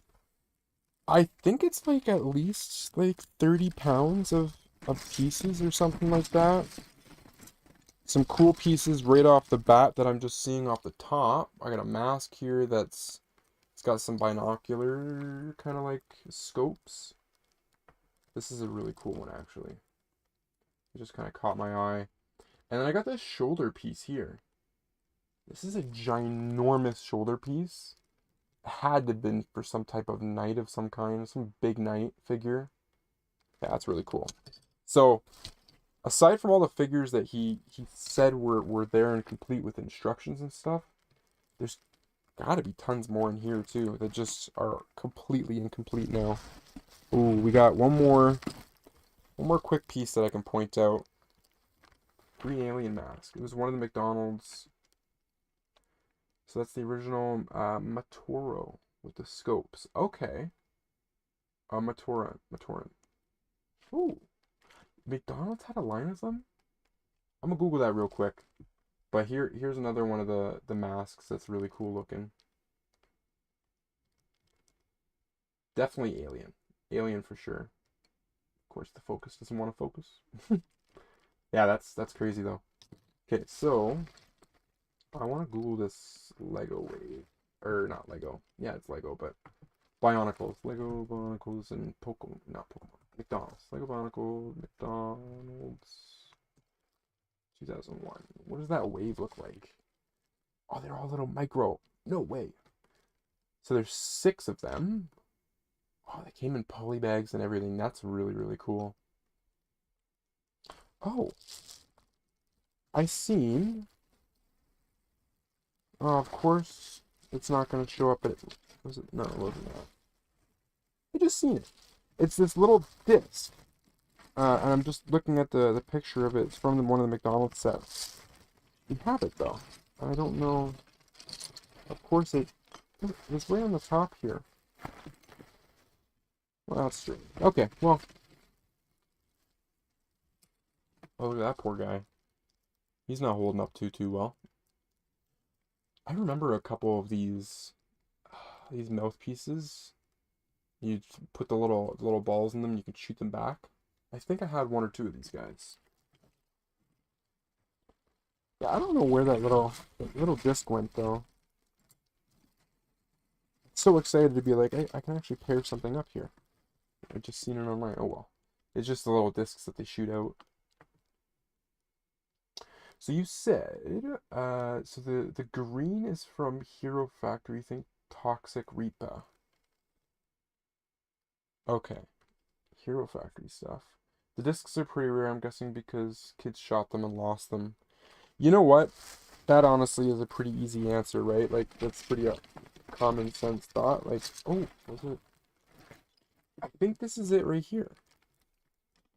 I think it's like at least like 30 pounds of pieces or something like that. Some cool pieces right off the bat that I'm just seeing off the top. I got a mask here it's got some binocular kind of like scopes. This is a really cool one actually. It just kind of caught my eye. And then I got this shoulder piece here. This is a ginormous shoulder piece. Had to have been for some type of knight of some kind, some big knight figure. Yeah, that's really cool. So, aside from all the figures that he said were there and complete with instructions and stuff, there's gotta be tons more in here too that just are completely incomplete now. Ooh, we got one more quick piece that I can point out. Green alien mask. It was one of the McDonald's. So that's the original Matoro with the scopes. Okay. Matoran. Ooh. McDonald's had a line of them? I'm gonna Google that real quick. But here's another one of the masks that's really cool looking. Definitely alien. Alien for sure. Of course the focus doesn't want to focus. Yeah, that's crazy though. Okay, so I want to Google this Lego wave. Or not Lego. Yeah, it's Lego, but Bionicles. Lego Bionicles and not Pokemon. McDonald's. Lego Bionicle, McDonald's 2001. What does that wave look like? Oh, they're all little micro. No way. So there's 6 of them. Oh, they came in poly bags and everything. That's really, really cool. Oh. I seen. Oh, of course, it's not going to show up at... Was it? No, it wasn't that. I just seen it. It's this little disc. And I'm just looking at the picture of it. It's from one of the McDonald's sets. We have it, though. I don't know. Of course, it's way on the top here. Well, that's strange. Okay, well. Oh, look at that poor guy. He's not holding up too well. I remember a couple of these mouthpieces. You put the little balls in them, you could shoot them back. I think I had 1 or 2 of these guys. Yeah, I don't know where that little disc went though. So excited to be like, hey, I can actually pair something up here. I just seen it online. Oh well. It's just the little discs that they shoot out. So you said, so the green is from Hero Factory, think Toxic Reaper. Okay. Hero Factory stuff. The discs are pretty rare, I'm guessing, because kids shot them and lost them. You know what? That honestly is a pretty easy answer, right? Like, that's pretty common sense thought. Like, oh, was it? I think this is it right here.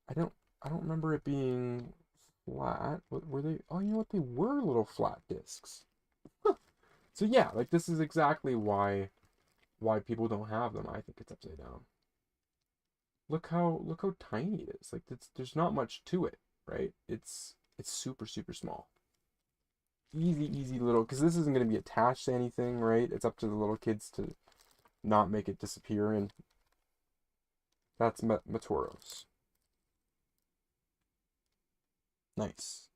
I don't I don't remember it being flat. What were they? Oh, you know what? They were little flat discs. Huh. So yeah, like this is exactly why people don't have them. I think it's upside down. Look how tiny it is. Like there's not much to it, right? It's super super small. Easy little, because this isn't going to be attached to anything, right? It's up to the little kids to not make it disappear, and that's Matoros. Nice.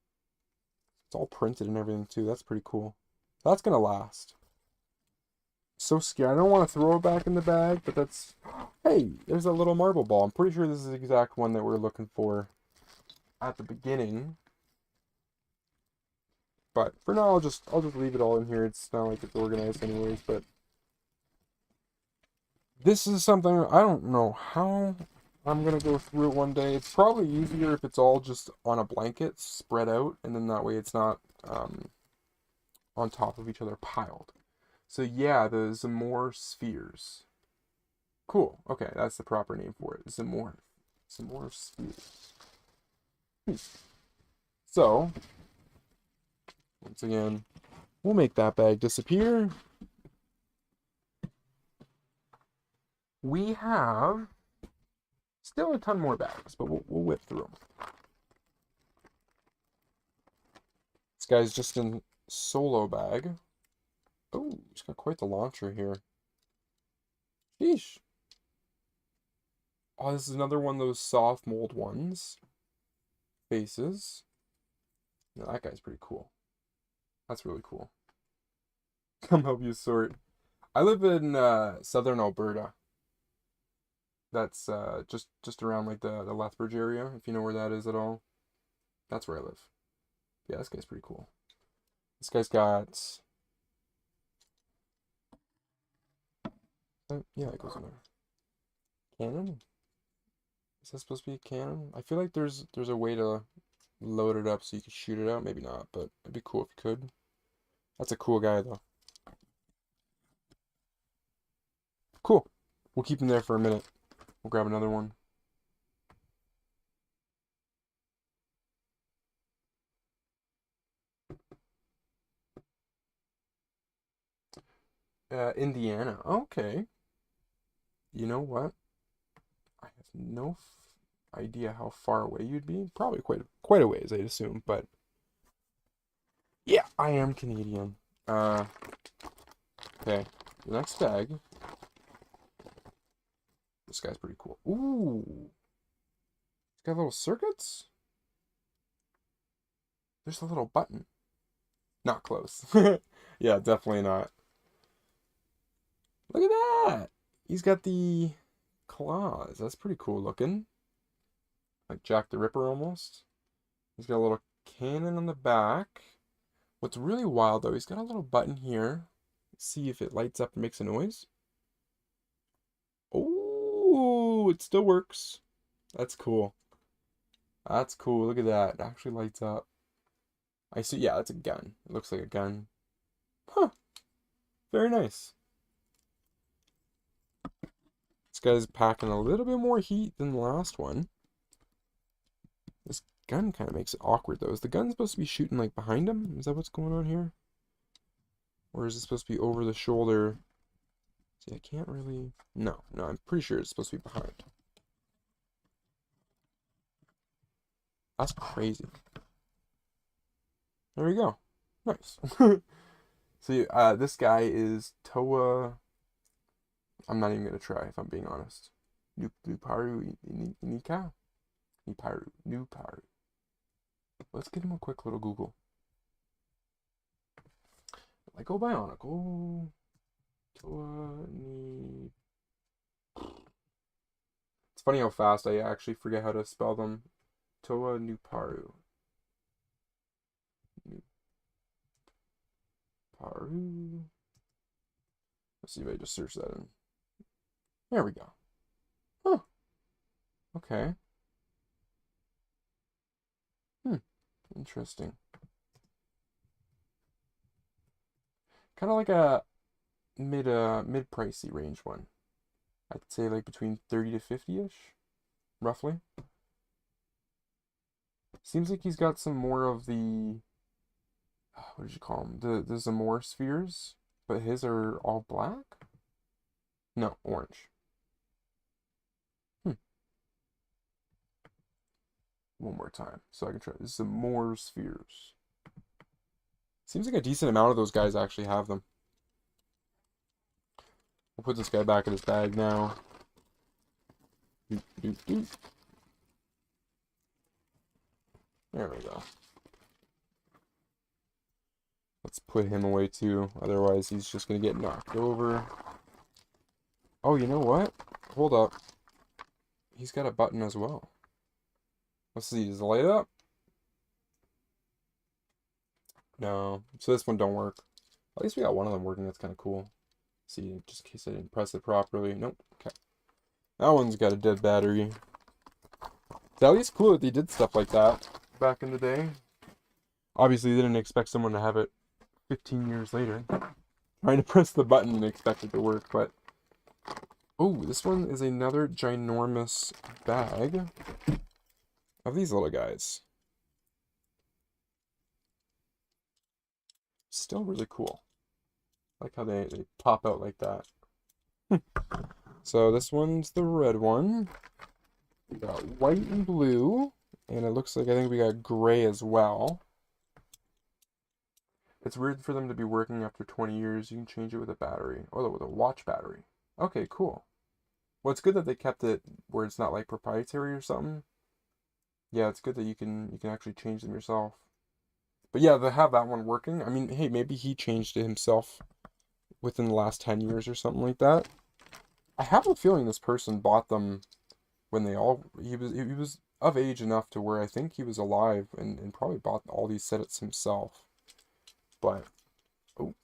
It's all printed and everything too. That's pretty cool. That's gonna last. So scared. I don't want to throw it back in the bag, but that's. Hey, there's a little marble ball. I'm pretty sure this is the exact one that we're looking for at the beginning. But for now, I'll just leave it all in here. It's not like it's organized anyways. But this is something I don't know how I'm gonna go through it one day. It's probably easier if it's all just on a blanket spread out, and then that way it's not on top of each other piled. So yeah, the Zamor spheres. Cool. Okay, that's the proper name for it. Zamor. Zamor spheres. So, once again, we'll make that bag disappear. We have still a ton more bags, but we'll whip through them. This guy's just in solo bag. Oh, he's got quite the launcher here. Sheesh. Oh, this is another one of those soft mold ones. Faces. Now, that guy's pretty cool. That's really cool. Come help you sort. I live in southern Alberta. That's just around like the Lethbridge area, if you know where that is at all. That's where I live. Yeah, this guy's pretty cool. This guy's got yeah, it goes in there. Cannon? Is that supposed to be a cannon? I feel like there's a way to load it up so you can shoot it out. Maybe not, but it'd be cool if you could. That's a cool guy though. Cool. We'll keep him there for a minute. We'll grab another one. Indiana. Okay. You know what? I have no idea how far away you'd be. Probably quite a ways, I'd assume. But yeah, I am Canadian. Okay. The next bag. This guy's pretty cool. Ooh. It's got little circuits. There's a little button. Not close. Yeah, definitely not. Look at that. He's got the claws. That's pretty cool looking. Like Jack the Ripper almost. He's got a little cannon on the back. What's really wild though, he's got a little button here. Let's see if it lights up and makes a noise. Oh, it still works. That's cool. That's cool. Look at that. It actually lights up. I see. Yeah, that's a gun. It looks like a gun. Huh. Very nice. This guy's packing a little bit more heat than the last one. This gun kind of makes it awkward though. Is the gun supposed to be shooting like behind him? Is that what's going on here? Or is it supposed to be over the shoulder? See, I can't really... No, I'm pretty sure it's supposed to be behind. That's crazy. There we go. Nice. See, this guy is Toa... I'm not even going to try, if I'm being honest. Nuparu Inika? Nuparu. Let's give him a quick little Google. Lego Bionicle. Toa Ni... It's funny how fast I actually forget how to spell them. Toa Nuparu. Nuparu. Let's see if I just search that in. There we go. Huh. Okay. Interesting. Kind of like a mid pricey range one. I'd say like between 30 to 50-ish, roughly. Seems like he's got some more of the, what did you call them? The Zamor spheres, but his are all black? No, orange. Hmm. One more time, so I can try Zamor spheres. Seems like a decent amount of those guys actually have them. We'll put this guy back in his bag now. Doop, doop, doop. There we go. Let's put him away too, otherwise he's just gonna get knocked over. Oh, you know what? Hold up. He's got a button as well. Let's see, does it light up? No. So this one don't work. At least we got one of them working, that's kind of cool. See, just in case I didn't press it properly. Nope. Okay. That one's got a dead battery. It's at least cool that they did stuff like that back in the day. Obviously, they didn't expect someone to have it 15 years later. Trying to press the button and expect it to work, but... Oh, this one is another ginormous bag of these little guys. Still really cool. I like how they pop out like that. So this one's the red one. We got white and blue. And it looks like I think we got gray as well. It's weird for them to be working after 20 years. You can change it with a battery. Oh, with a watch battery. Okay, cool. Well, it's good that they kept it where it's not like proprietary or something. Yeah, it's good that you can actually change them yourself. But yeah, they have that one working. I mean, hey, maybe he changed it himself within the last 10 years or something like that. I have a feeling this person bought them when he was of age enough to where I think he was alive and probably bought all these sets himself. But, oh,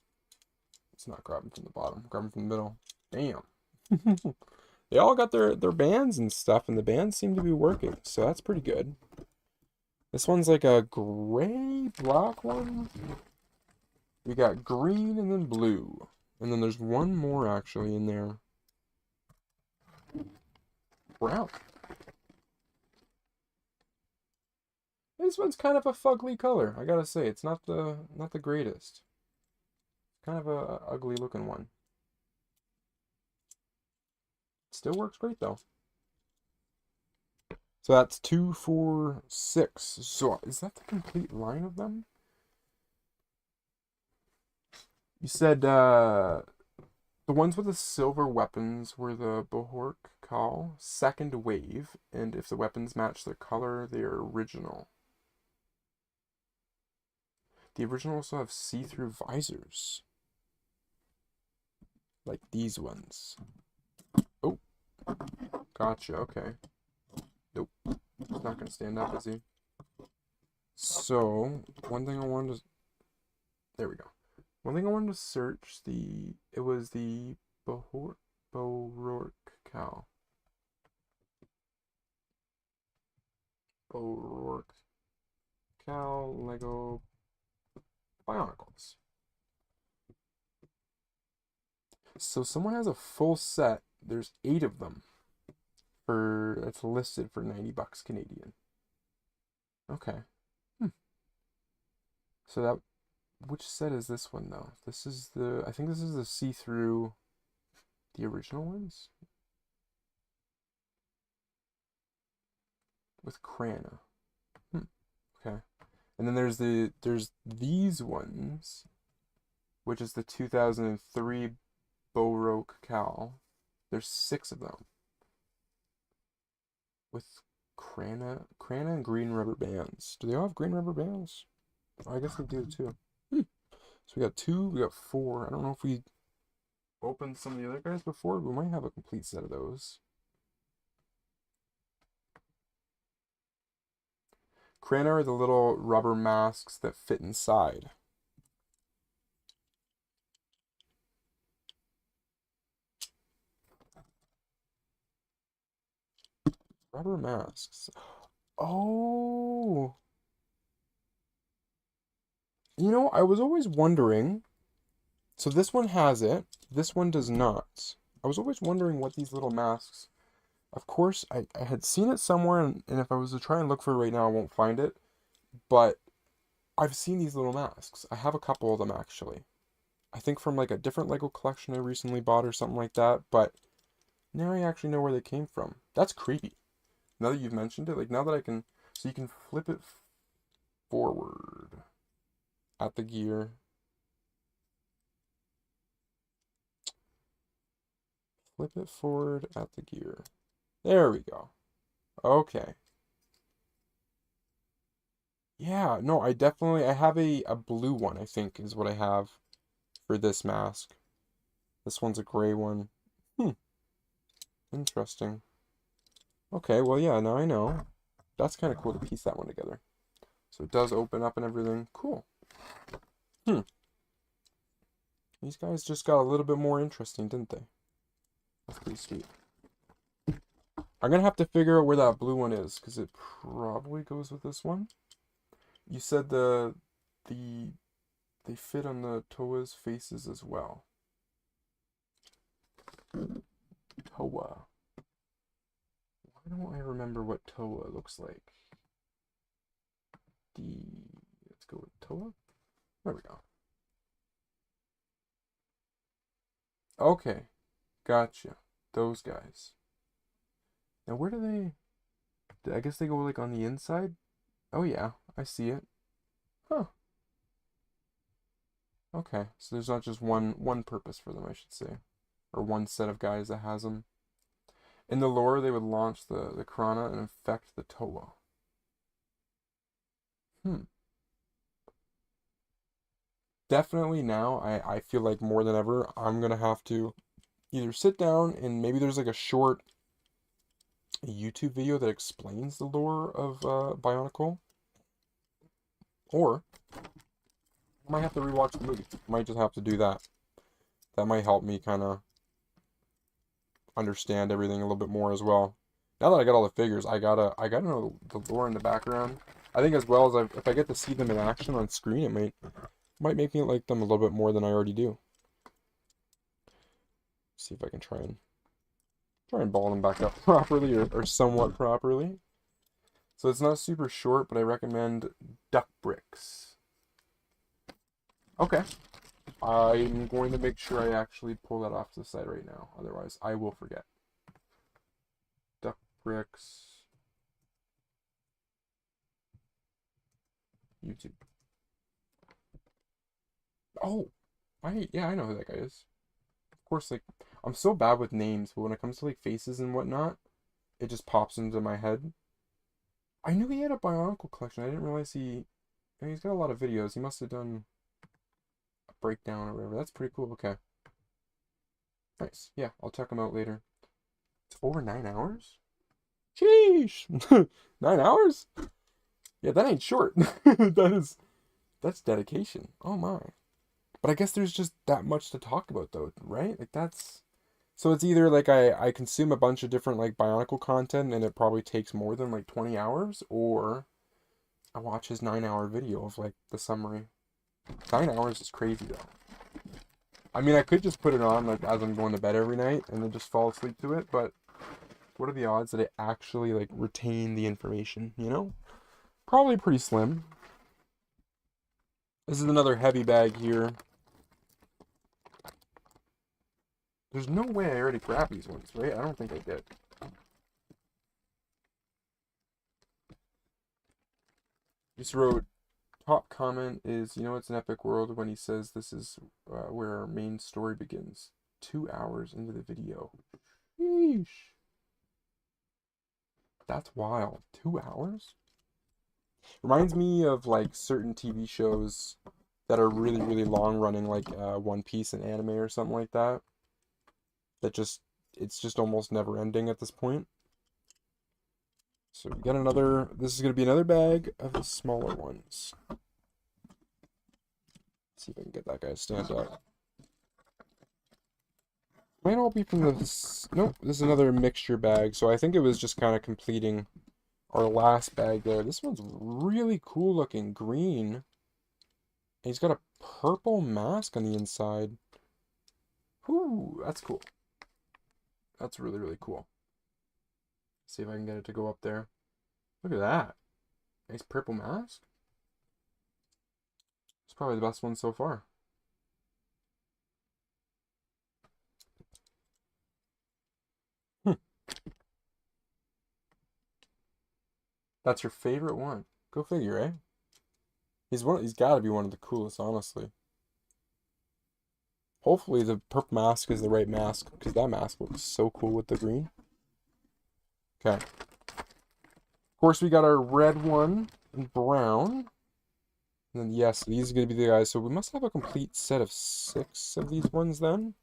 it's not grabbing from the bottom, grabbing from the middle. Damn. They all got their bands and stuff, and the bands seem to be working, so that's pretty good. This one's like a gray, black one. We got green and then blue. And then there's one more actually in there. Brown. This one's kind of a fugly color, I gotta say. It's not the greatest. Kind of a ugly looking one. Still works great though. So that's 2, 4, 6. So is that the complete line of them? You said the ones with the silver weapons were the Bionicle second wave, and if the weapons match their color, they are original. The original also have see-through visors. Like these ones. Oh. Gotcha, okay. Nope. He's not going to stand up, is he? So, one thing I wanted to... There we go. One thing I wanted to search, it was the Bionicle. Bionicle Lego Bionicles. So someone has a full set. There's 8 of them. It's listed for 90 bucks Canadian. Okay. So that, which set is this one though? This is I think this is the see-through, the original ones? With Krana. Okay. And then there's these ones, which is the 2003 Bionicle. There's 6 of them. With Krana and green rubber bands. Do they all have green rubber bands? Oh, I guess they do too. So we got 2, we got 4. I don't know if we opened some of the other guys before. We might have a complete set of those. Krana are the little rubber masks that fit inside. Rubber masks. Oh. You know, I was always wondering. So this one has it. This one does not. I was always wondering what these little masks. Of course, I had seen it somewhere, and if I was to try and look for it right now, I won't find it. But I've seen these little masks. I have a couple of them actually. I think from like a different Lego collection I recently bought or something like that. But now I actually know where they came from. That's creepy. Now that you've mentioned it, like now that I can, so you can flip it forward at the gear. Flip it forward at the gear. There we go. Okay. Yeah, no, I have a blue one, I think, is what I have for this mask. This one's a gray one. Hmm, interesting. Okay, well, yeah, now I know. That's kind of cool to piece that one together. So it does open up and everything. Cool. Hmm. These guys just got a little bit more interesting, didn't they? That's pretty sweet. I'm gonna have to figure out where that blue one is, because it probably goes with this one. You said the they fit on the Toa's faces as well. Toa. Why don't I remember what Toa looks like? Let's go with Toa. There we go. Okay, gotcha. Those guys. Now where do they? I guess they go like on the inside. Oh yeah, I see it. Huh. Okay, so there's not just one purpose for them, I should say, or one set of guys that has them. In the lore, they would launch the Krana and infect the Toa. Hmm. Definitely now, I feel like more than ever, I'm gonna have to either sit down and maybe there's like a short YouTube video that explains the lore of Bionicle, or I might have to rewatch the movie. Might just have to do that. That might help me kind of understand everything a little bit more as well. Now that I got all the figures, I gotta know the lore in the background. I think as well as if I get to see them in action on screen, it might make me like them a little bit more than I already do. See if I can try and ball them back up properly or somewhat properly. So it's not super short, but I recommend duck bricks. Okay. I'm going to make sure I actually pull that off to the side right now. Otherwise, I will forget. Duck bricks. YouTube. Oh, yeah, I know who that guy is. Of course, like I'm so bad with names, but when it comes to like faces and whatnot, it just pops into my head. I knew he had a Bionicle collection. I didn't realize I mean, he's got a lot of videos. He must have done a breakdown or whatever. That's pretty cool. Okay. Nice. Yeah, I'll check him out later. It's over 9 hours? Sheesh. 9 hours? Yeah, that ain't short. That's dedication. Oh my. But I guess there's just that much to talk about though, right? Like that's so it's either like I consume a bunch of different like Bionicle content and it probably takes more than like 20 hours, or I watch his 9 hour video of like the summary. 9 hours is crazy though. I mean, I could just put it on like as I'm going to bed every night and then just fall asleep to it, but what are the odds that I actually like retain the information, you know? Probably pretty slim. This is another heavy bag here. There's no way I already grabbed these ones, right? I don't think I did. Just wrote, top comment is, it's an epic world when he says this is where our main story begins. 2 hours into the video. Sheesh. That's wild. 2 hours? Reminds me of like certain TV shows that are really, really long running, like One Piece and anime or something like that. It's just almost never ending at this point. So we got this is going to be another bag of the smaller ones. Let's see if I can get that guy to stand up. Might all be from this. Nope, this is another mixture bag. So I think it was just kind of completing our last bag there. This one's really cool looking, green. And he's got a purple mask on the inside. Whoo, that's cool. That's really, really cool. See if I can get it to go up there. Look at that. Nice purple mask. It's probably the best one so far. Hmm. That's your favorite one. Go figure, eh? He's gotta be one of the coolest, honestly. Hopefully the purple mask is the right mask, because that mask looks so cool with the green. Okay. Of course, we got our red one and brown. And then, yes, these are going to be the guys. So we must have a complete set of 6 of these ones then,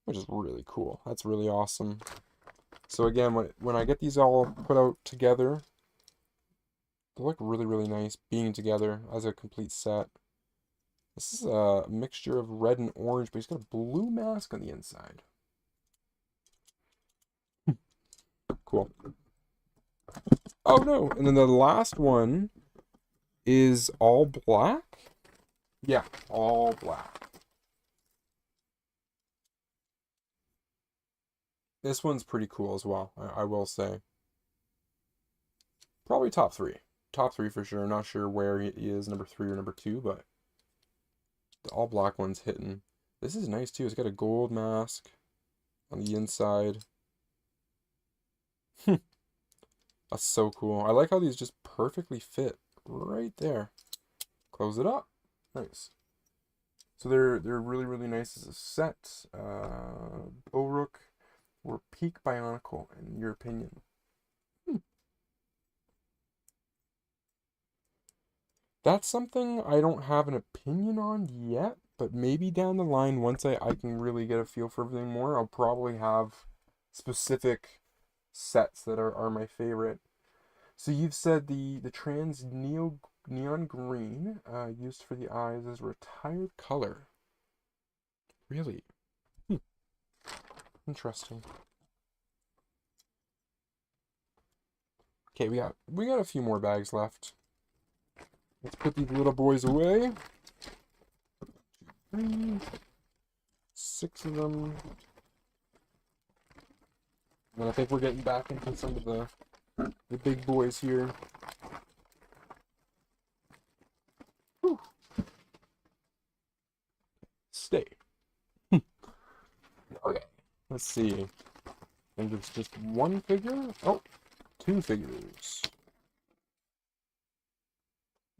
which is really cool. That's really awesome. So again, when I get these all put out together, they look really, really nice being together as a complete set. This is a mixture of red and orange, but he's got a blue mask on the inside. Cool. Oh no, and then the last one is all black? Yeah, all black. This one's pretty cool as well, I will say. Probably top 3. Top 3 for sure. Not sure where he is, number 3 or number 2, but the all black one's hitting. This is nice too. It's got a gold mask on the inside. That's so cool. I like how these just perfectly fit right there. Close it up. Nice. So they're really, really nice as a set. Boruc or Peak Bionicle, in your opinion? That's something I don't have an opinion on yet, but maybe down the line, once I can really get a feel for everything more, I'll probably have specific sets that are my favorite. So you've said the trans neon green used for the eyes is a retired color. Really? Hmm. Interesting. Okay, we got a few more bags left. Let's put these little boys away. 3, 6 of them. And I think we're getting back into some of the big boys here. Whew. Stay. Okay, let's see. I think it's just one figure. Oh, 2 figures.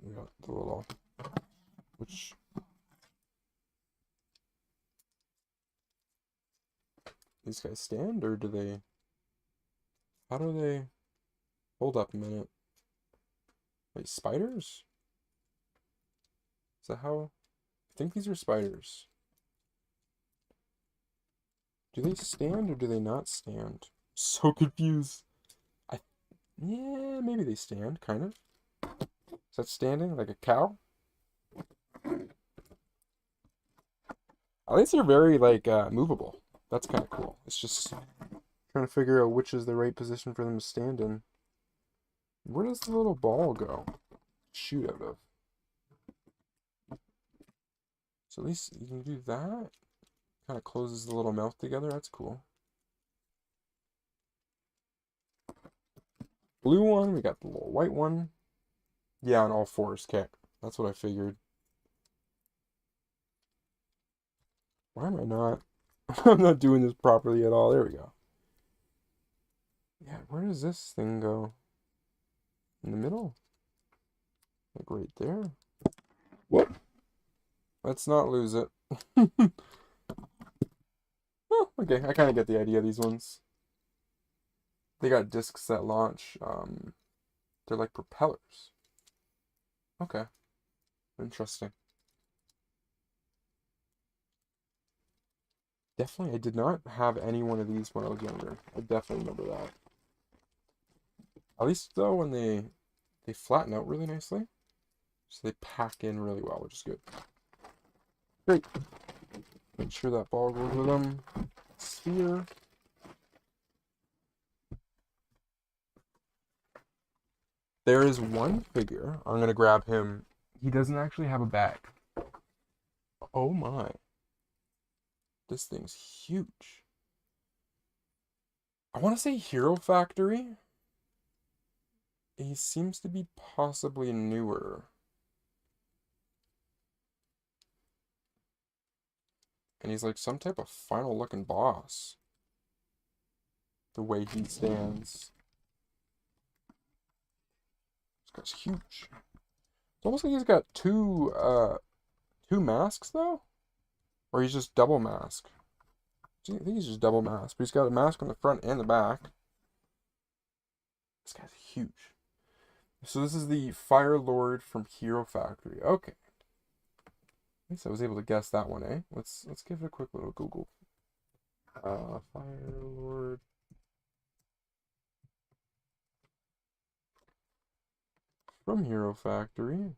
We got the little, which these guys stand, or do they? How do they? Hold up a minute. Wait, spiders? Is that how? I think these are spiders. Do they stand or do they not stand? So confused. Yeah, maybe they stand, kind of. Is that standing like a cow? At least they're very like movable. That's kind of cool. It's just trying to figure out which is the right position for them to stand in. Where does the little ball go? Shoot out of. So at least you can do that. Kind of closes the little mouth together. That's cool. Blue one. We got the little white one. Yeah, on all 4s. Okay, that's what I figured. Why am I not? I'm not doing this properly at all. There we go. Yeah, where does this thing go? In the middle? Like right there? What? Let's not lose it. Oh, okay, I kind of get the idea of these ones. They got discs that launch. They're like propellers. Okay, interesting. Definitely, I did not have any one of these when I was younger. I definitely remember that. At least though, when they flatten out really nicely, so they pack in really well, which is good. Great. Make sure that ball goes with them. Sphere. There is one figure. I'm gonna grab him. He doesn't actually have a bag. Oh my. This thing's huge. I want to say Hero Factory. He seems to be possibly newer. And he's like some type of final looking boss. The way he stands. This guy's huge. It's almost like he's got two masks though? Or he's just double mask. I think he's just double mask, but he's got a mask on the front and the back. This guy's huge. So this is the Fire Lord from Hero Factory. Okay. At least I was able to guess that one, eh? Let's give it a quick little Google. Fire Lord from Hero Factory.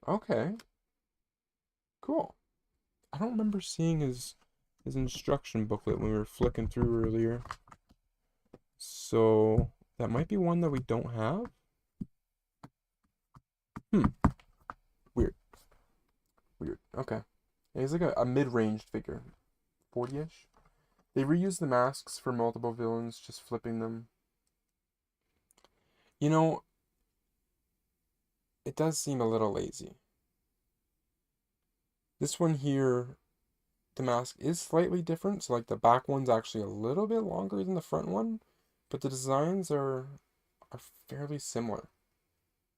Okay. Cool. I don't remember seeing his instruction booklet when we were flicking through earlier. So that might be one that we don't have. Weird. Weird. Okay. Yeah, he's like a mid-ranged figure. 40-ish. They reuse the masks for multiple villains, just flipping them. You know, it does seem a little lazy. This one here, the mask is slightly different. So like the back one's actually a little bit longer than the front one, but the designs are fairly similar.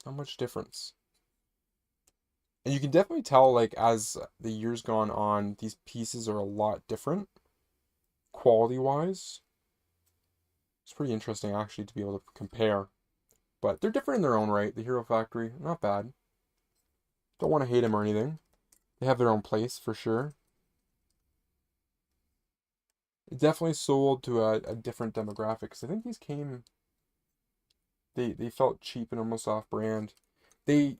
Not much difference. And you can definitely tell, like, as the years gone on, these pieces are a lot different, quality-wise. It's pretty interesting, actually, to be able to compare. But they're different in their own right. The Hero Factory, not bad. Don't want to hate them or anything. They have their own place, for sure. It definitely sold to a different demographic. Because I think these came... They felt cheap and almost off-brand. They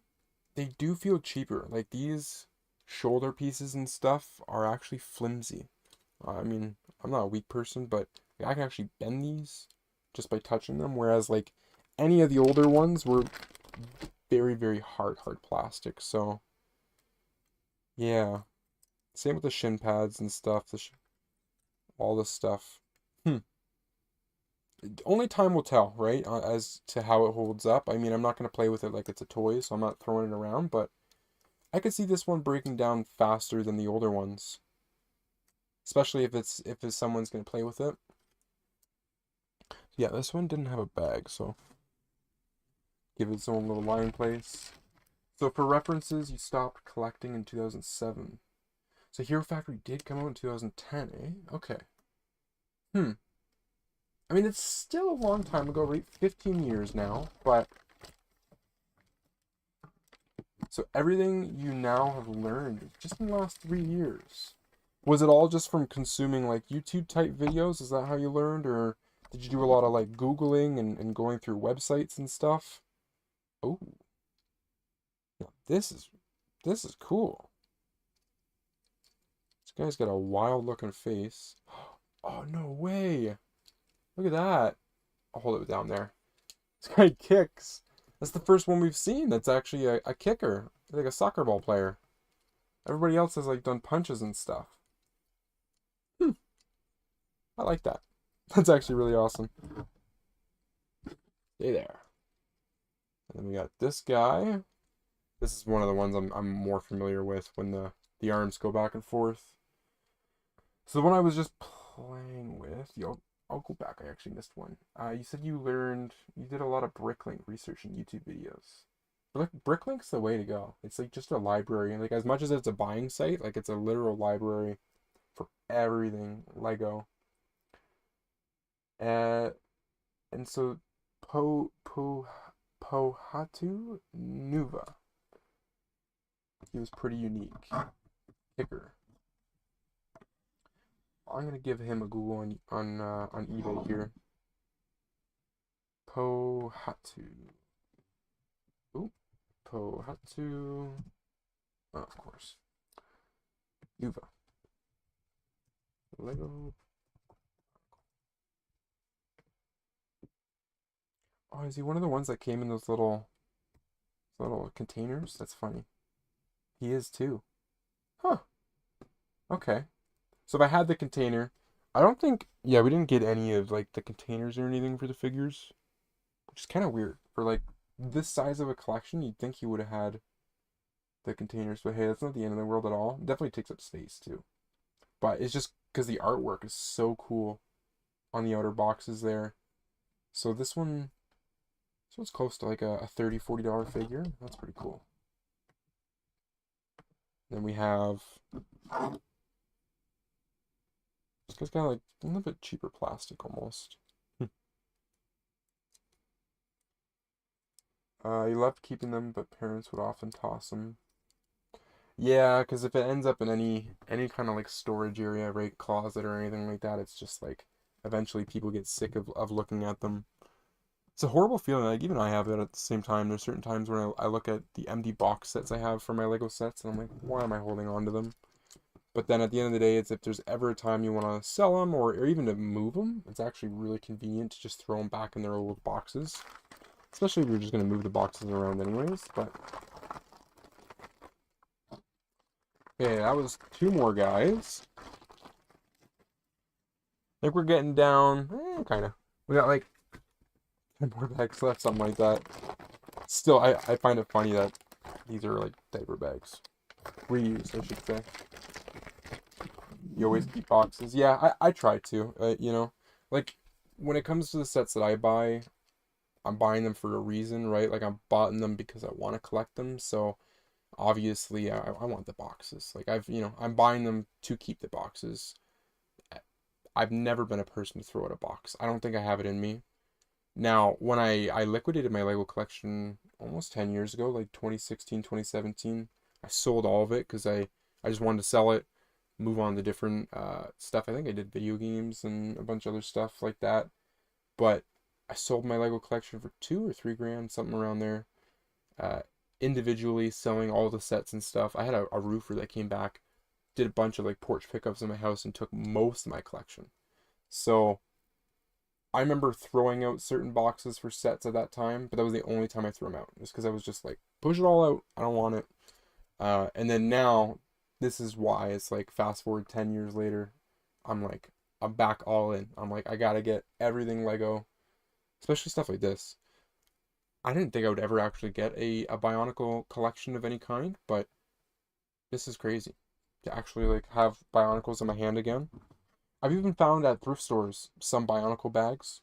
do feel cheaper. Like these shoulder pieces and stuff are actually flimsy. I mean, I'm not a weak person, but I can actually bend these just by touching them. Whereas like any of the older ones were very, very hard plastic. So yeah, same with the shin pads and stuff. All this stuff. Only time will tell, right? As to how it holds up. I mean, I'm not going to play with it like it's a toy, so I'm not throwing it around, but I could see this one breaking down faster than the older ones. Especially if someone's going to play with it. Yeah, this one didn't have a bag, so give it its own little lying place. So for references, you stopped collecting in 2007. So Hero Factory did come out in 2010, eh? Okay. I mean, it's still a long time ago, right? 15 years now, but... So everything you now have learned just in the last 3 years. Was it all just from consuming, like, YouTube-type videos? Is that how you learned? Or did you do a lot of, like, Googling and going through websites and stuff? Oh. Now, this is cool. This guy's got a wild-looking face. Oh, no way! Look at that. I'll hold it down there. This guy kicks. That's the first one we've seen that's actually a kicker. Like a soccer ball player. Everybody else has like done punches and stuff. I like that. That's actually really awesome. Stay there. And then we got this guy. This is one of the ones I'm more familiar with when the arms go back and forth. So the one I was just playing with, I'll go back. I actually missed one. You said you did a lot of Bricklink research in YouTube videos. Bricklink's the way to go. It's like just a library. Like as much as it's a buying site, like it's a literal library for everything Lego. And so Pohatu Nuva. He was pretty unique. Kicker. I'm gonna give him a Google on eBay here. Pohatu. Ooh, Pohatu. Oh, of course. Nuva. Lego. Oh, is he one of the ones that came in those little containers? That's funny. He is too. Huh. Okay. So if I had the container, I don't think, yeah, we didn't get any of like the containers or anything for the figures, which is kind of weird. For like this size of a collection, you'd think you would have had the containers, but hey, that's not the end of the world at all. It definitely takes up space too. But it's just because the artwork is so cool on the outer boxes there. So this one's close to like a $30, $40 figure. That's pretty cool. Then we have this guy's got like a little bit cheaper plastic almost. He loved keeping them, but parents would often toss them. Yeah, because if it ends up in any kind of like storage area, right, closet or anything like that, it's just like eventually people get sick of looking at them. It's a horrible feeling. Like even I have it at the same time. There's certain times when I look at the empty box sets I have for my Lego sets, and I'm like, why am I holding on to them? But then at the end of the day, it's if there's ever a time you want to sell them or even to move them, it's actually really convenient to just throw them back in their old boxes. Especially if you're just going to move the boxes around anyways. But okay, that was two more guys. I think we're getting down, kind of. We got like 10 more bags left, something like that. Still, I find it funny that these are like diaper bags. Reused, I should say. You always keep boxes. Yeah, I try to. You know, like when it comes to the sets that I buy, I'm buying them for a reason, right? Like I'm buying them because I want to collect them. So obviously, I want the boxes. Like I'm buying them to keep the boxes. I've never been a person to throw out a box. I don't think I have it in me. Now, when I liquidated my Lego collection almost 10 years ago, like 2016, 2017, I sold all of it because I just wanted to sell it, move on to different stuff. I think I did video games and a bunch of other stuff like that. But I sold my Lego collection for 2 or 3 grand, something around there. Uh, Individually selling all the sets and stuff. I had a roofer that came back, did a bunch of like porch pickups in my house and took most of my collection. So I remember throwing out certain boxes for sets at that time, but that was the only time I threw them out. Just because I was just like, push it all out. I don't want it. And then now, this is why it's like fast forward 10 years later, I'm like, I'm back all in. I'm like, I gotta get everything Lego, especially stuff like this. I didn't think I would ever actually get a Bionicle collection of any kind, but this is crazy to actually like have Bionicles in my hand again. I've even found at thrift stores some Bionicle bags.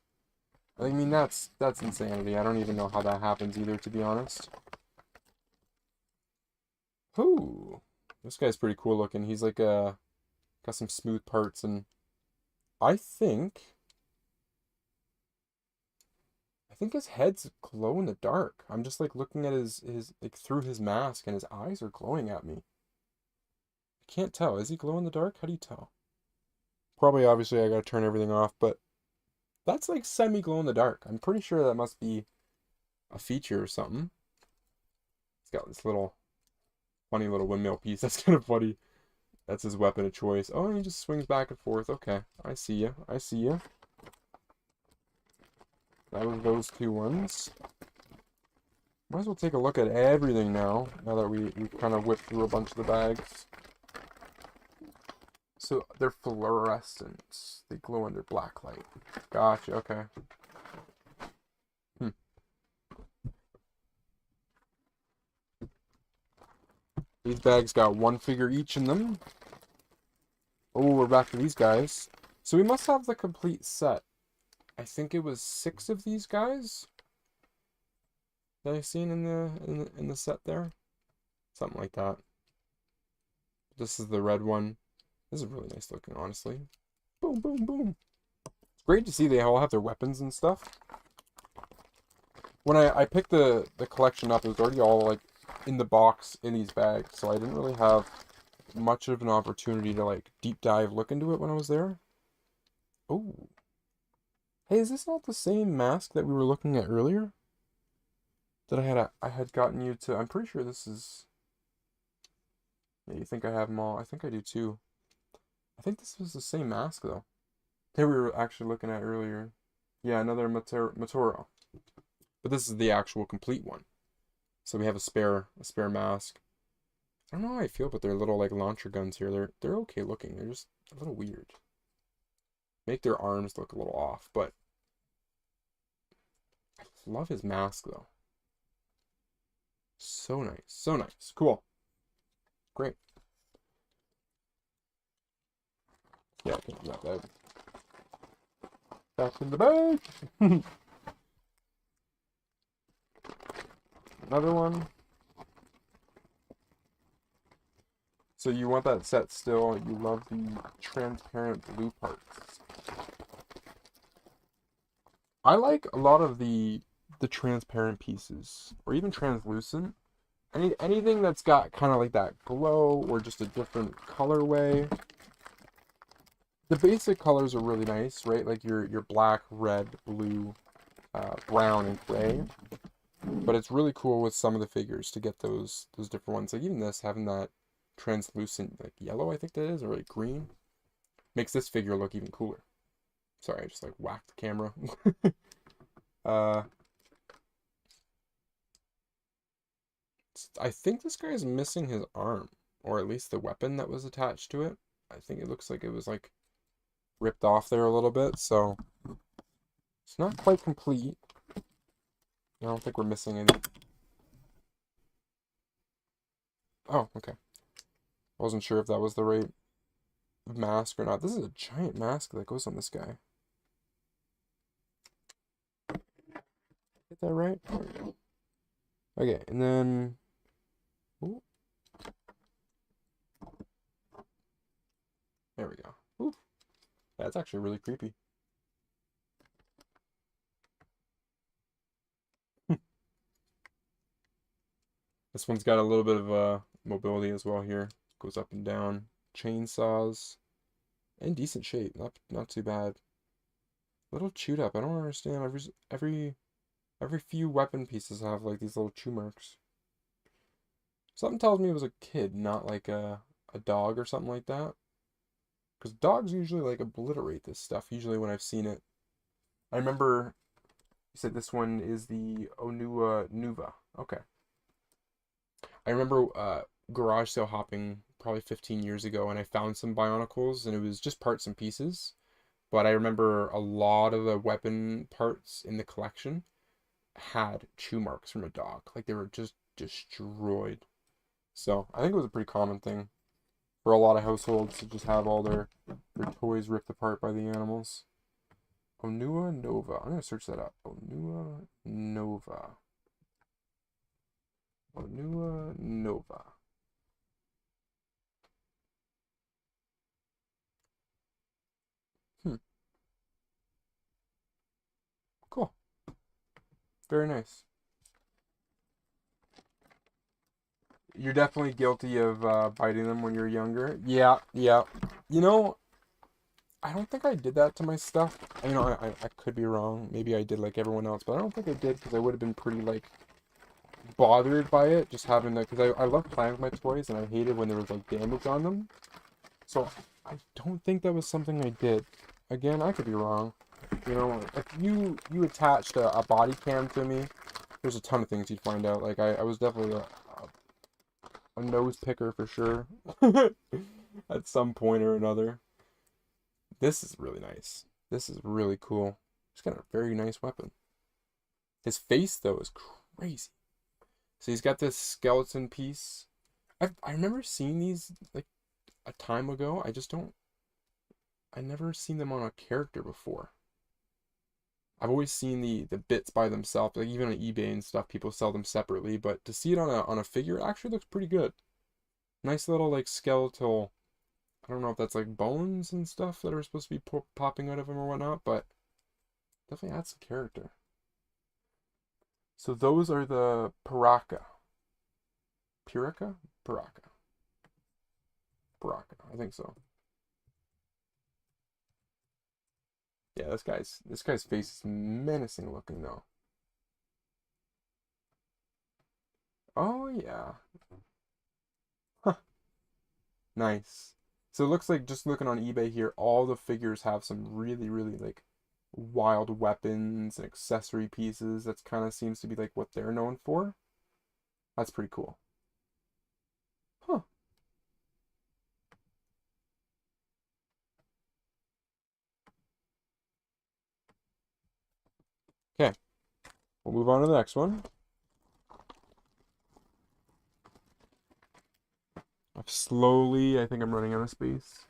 I mean, that's insanity. I don't even know how that happens either, to be honest. Ooh, this guy's pretty cool looking. He's like got some smooth parts, and I think I think his head's glow in the dark. I'm just like looking at his like through his mask, and his eyes are glowing at me. I can't tell. Is he glow in the dark? How do you tell? Probably, obviously, I gotta turn everything off, but that's like semi glow in the dark. I'm pretty sure that must be a feature or something. He's got this little funny little windmill piece. That's kind of funny. That's his weapon of choice. Oh, and he just swings back and forth. Okay, I see you. I see you. That was those two ones. Might as well take a look at everything now that we kind of whipped through a bunch of the bags. So they're fluorescent. They glow under black light. Gotcha, okay. Hmm. These bags got one figure each in them. Oh, we're back to these guys. So we must have the complete set. I think it was 6 of these guys that I've seen in the set there. Something like that. This is the red one. This is really nice looking, honestly. Boom, boom, boom. It's great to see they all have their weapons and stuff. When I picked the collection up, it was already all like in the box in these bags, so I didn't really have much of an opportunity to like deep dive look into it when I was there. Oh. Hey, is this not the same mask that we were looking at earlier? That I had gotten you to. I'm pretty sure this is. Yeah, you think I have them all? I think I do too. I think this was the same mask though. That we were actually looking at earlier. Yeah, another Matoro. But this is the actual complete one. So we have a spare mask. I don't know how I feel about their little like launcher guns here. They're okay looking. They're just a little weird. Make their arms look a little off, but I love his mask though. So nice, so nice. Cool. Great. Yeah, I can drop that back in the bag. Another one. So you want that set still. You love the transparent blue parts. I like a lot of the transparent pieces, or even translucent. Anything that's got kind of like that glow, or just a different colorway. The basic colors are really nice, right? Like your black, red, blue, brown, and gray. But it's really cool with some of the figures to get those different ones. Like even this having that translucent like yellow, I think that is, or like green, makes this figure look even cooler. Sorry, I just like whacked the camera. uh, I think this guy is missing his arm, or at least the weapon that was attached to it. I think it looks like it was like ripped off there a little bit, so it's not quite complete. I don't think we're missing any. Oh, okay. I wasn't sure if that was the right mask or not. This is a giant mask that goes on this guy. Get that right? There we go. Okay, and then... Ooh. There we go. Ooh. That's actually really creepy. This one's got a little bit of mobility as well here. Goes up and down. Chainsaws. In decent shape. Not too bad. A little chewed up. I don't understand. Every few weapon pieces have like these little chew marks. Something tells me it was a kid, not like a dog or something like that. Because dogs usually like obliterate this stuff, usually when I've seen it. I remember you said this one is the Onua Nuva. Okay. I remember garage sale hopping probably 15 years ago, and I found some Bionicles, and it was just parts and pieces. But I remember a lot of the weapon parts in the collection had chew marks from a dog. Like they were just destroyed. So I think it was a pretty common thing for a lot of households to just have all their toys ripped apart by the animals. Onua Nova. I'm gonna search that up. Onua Nova. Onua Nova. Hmm. Cool. Very nice. You're definitely guilty of biting them when you're younger. Yeah, yeah. You know, I don't think I did that to my stuff. I could be wrong. Maybe I did like everyone else, but I don't think I did because I would have been pretty like bothered by it, just having that, because I love playing with my toys and I hated when there was like damage on them. So I don't think that was something I did. Again, I could be wrong. You know, if you attached a body cam to me, there's a ton of things you'd find out. Like I was definitely a nose picker for sure at some point or another. This is really nice. This is really cool. He's got a very nice weapon. His face though is crazy. So he's got this skeleton piece. I remember seeing these like a time ago. I never seen them on a character before. I've always seen the bits by themselves, like even on eBay and stuff, people sell them separately, but to see it on a figure it actually looks pretty good. Nice little like skeletal, I don't know if that's like bones and stuff that are supposed to be popping out of him or whatnot, but definitely adds some character. So those are the Paraka. Purica? Paraka. Paraka, I think so. Yeah, this guy's face is menacing looking though. Oh yeah. Huh. Nice. So it looks like just looking on eBay here, all the figures have some really, really like wild weapons and accessory pieces. That's kind of seems to be like what they're known for. That's pretty cool. Huh. we'll move on to the next one. Slowly, I think I'm running out of space.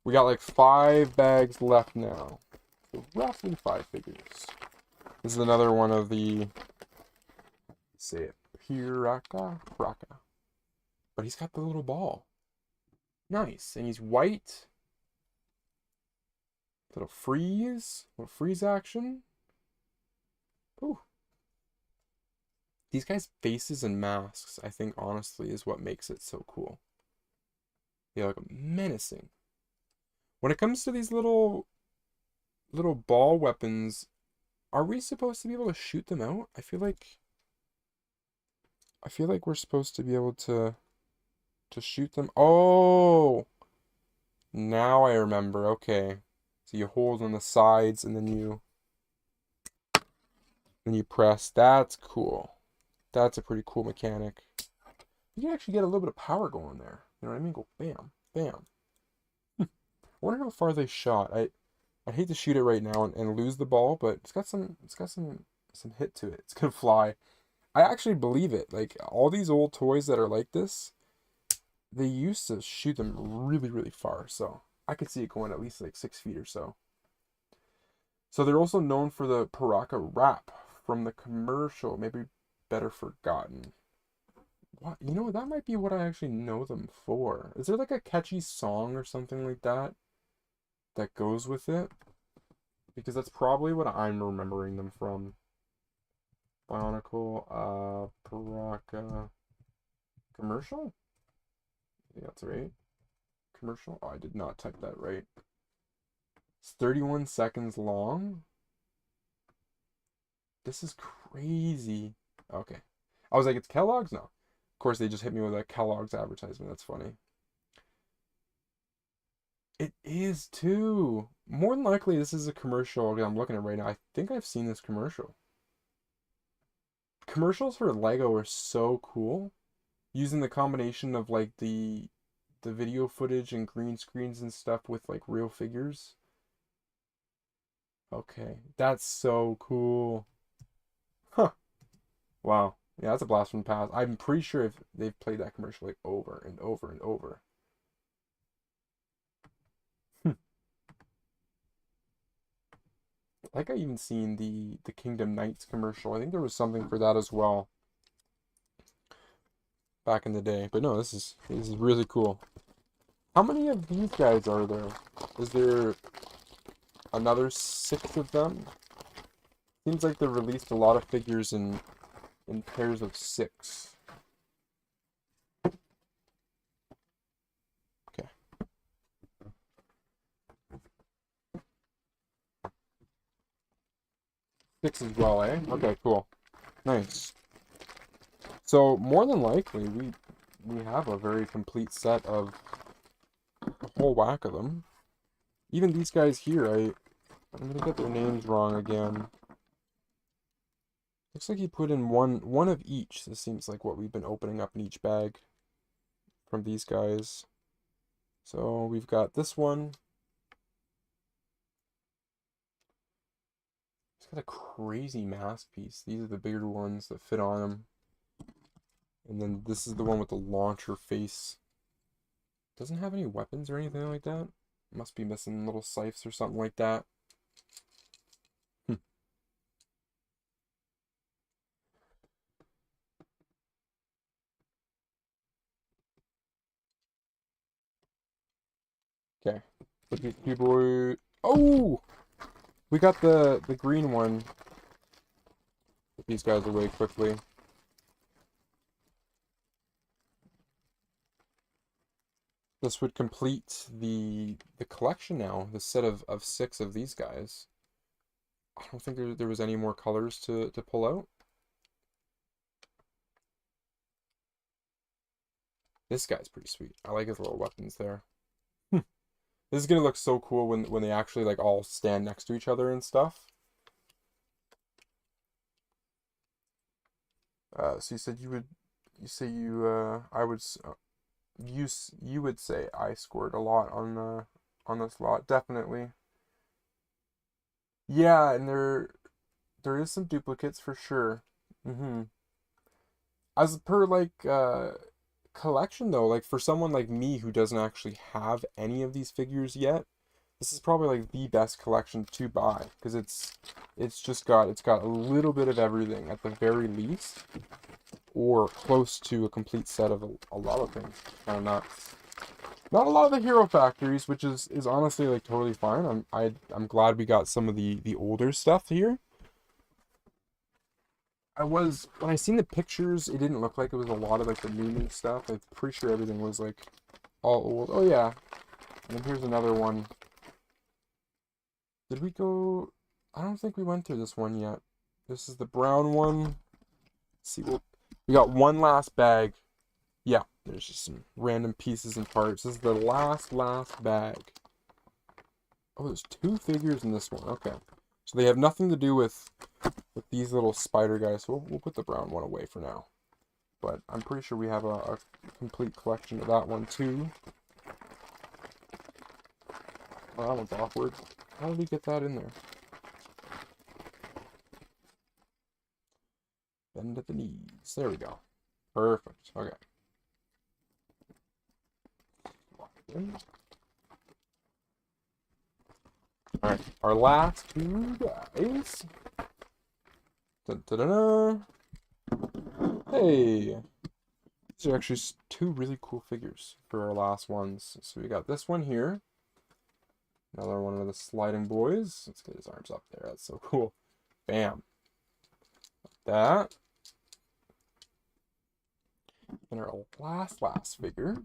We got like 5 bags left now. So roughly 5 figures. This is another one of the, say it, Piraka. But he's got the little ball. Nice. And he's white. Little freeze action. Ooh. These guys' faces and masks, I think, honestly, is what makes it so cool. They look menacing. When it comes to these little ball weapons, are we supposed to be able to shoot them out? I feel like we're supposed to be able to shoot them. Oh, now I remember. Okay, so you hold on the sides and then you press. That's cool. That's a pretty cool mechanic. You can actually get a little bit of power going there. You know what I mean? Go bam, bam. I wonder how far they shot. I'd hate to shoot it right now and lose the ball, but it's got some hit to it. It's gonna fly. I actually believe it. Like all these old toys that are like this, they used to shoot them really, really far. So I could see it going at least like 6 feet or so. So they're also known for the Piraka wrap from the commercial, maybe Better Forgotten. What? You know, that might be what I actually know them for. Is there like a catchy song or something like that goes with it? Because that's probably what I'm remembering them from. Bionicle, Piraka commercial? Yeah, that's right. Commercial? Oh, I did not type that right. It's 31 seconds long. This is crazy. Okay. I was like, it's Kellogg's? No. Of course, they just hit me with a Kellogg's advertisement. That's funny. It is too. More than likely, this is a commercial. I'm looking at it right now. I think I've seen this commercial. Commercials for Lego are so cool. Using the combination of like the video footage and green screens and stuff with like real figures. Okay, that's so cool. Huh. Wow. Yeah, that's a blast from the past. I'm pretty sure if they've played that commercial like over and over and over. Like I even seen the Kingdom Knights commercial. I think there was something for that as well back in the day. But no, this is really cool. How many of these guys are there? Is there another 6 of them? Seems like they released a lot of figures in pairs of 6. Okay. Six as well, eh? Okay, cool. Nice. So more than likely we have a very complete set of a whole whack of them. Even these guys here, I'm gonna get their names wrong again. Looks like he put in one of each. This seems like what we've been opening up in each bag from these guys. So we've got this one. It's got a crazy mask piece. These are the bigger ones that fit on him. And then this is the one with the launcher face. Doesn't have any weapons or anything like that. Must be missing little scythes or something like that. Okay. Put these two boys. Oh! We got the green one. Put these guys away quickly. This would complete the collection now. The set of 6 of these guys. I don't think there was any more colors to pull out. This guy's pretty sweet. I like his little weapons there. This is gonna look so cool when they actually like all stand next to each other and stuff. So you said you would say I scored a lot on this lot, definitely. Yeah, and There is some duplicates for sure. As per like collection though, like for someone like me who doesn't actually have any of these figures yet, this is probably like the best collection to buy because it's got a little bit of everything at the very least, or close to a complete set of a lot of things. Kind of nuts. Not a lot of the hero factories, which is honestly like totally fine. I'm glad we got some of the older stuff here. When I seen the pictures, it didn't look like it was a lot of like the new stuff. I'm pretty sure everything was like all old. Oh yeah. And then here's another one. Did we go? I don't think we went through this one yet. This is the brown one. Let's see, we got one last bag. Yeah, there's just some random pieces and parts. This is the last bag. Oh, there's two figures in this one. Okay. So they have nothing to do with these little spider guys. So we'll put the brown one away for now. But I'm pretty sure we have a complete collection of that one too. Oh, that one's awkward. How did we get that in there? Bend at the knees. There we go. Perfect. Okay. Alright, our last two guys. Da-da-da-da. Hey! These are actually two really cool figures for our last ones. So we got this one here. Another one of the sliding boys. Let's get his arms up there. That's so cool. Bam. Like that. And our last figure.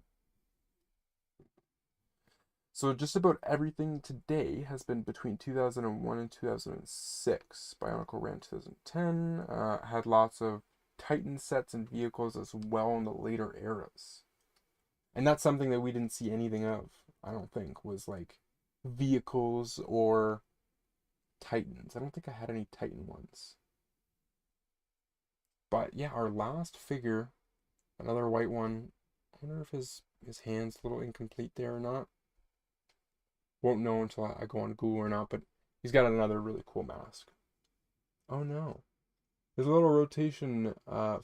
So just about everything today has been between 2001 and 2006. Bionicle ran 2010. Had lots of Titan sets and vehicles as well in the later eras. And that's something that we didn't see anything of, I don't think, was like vehicles or Titans. I don't think I had any Titan ones. But yeah, our last figure, another white one. I wonder if his hand's a little incomplete there or not. Won't know until I go on Google or not, but he's got another really cool mask. Oh no. His little rotation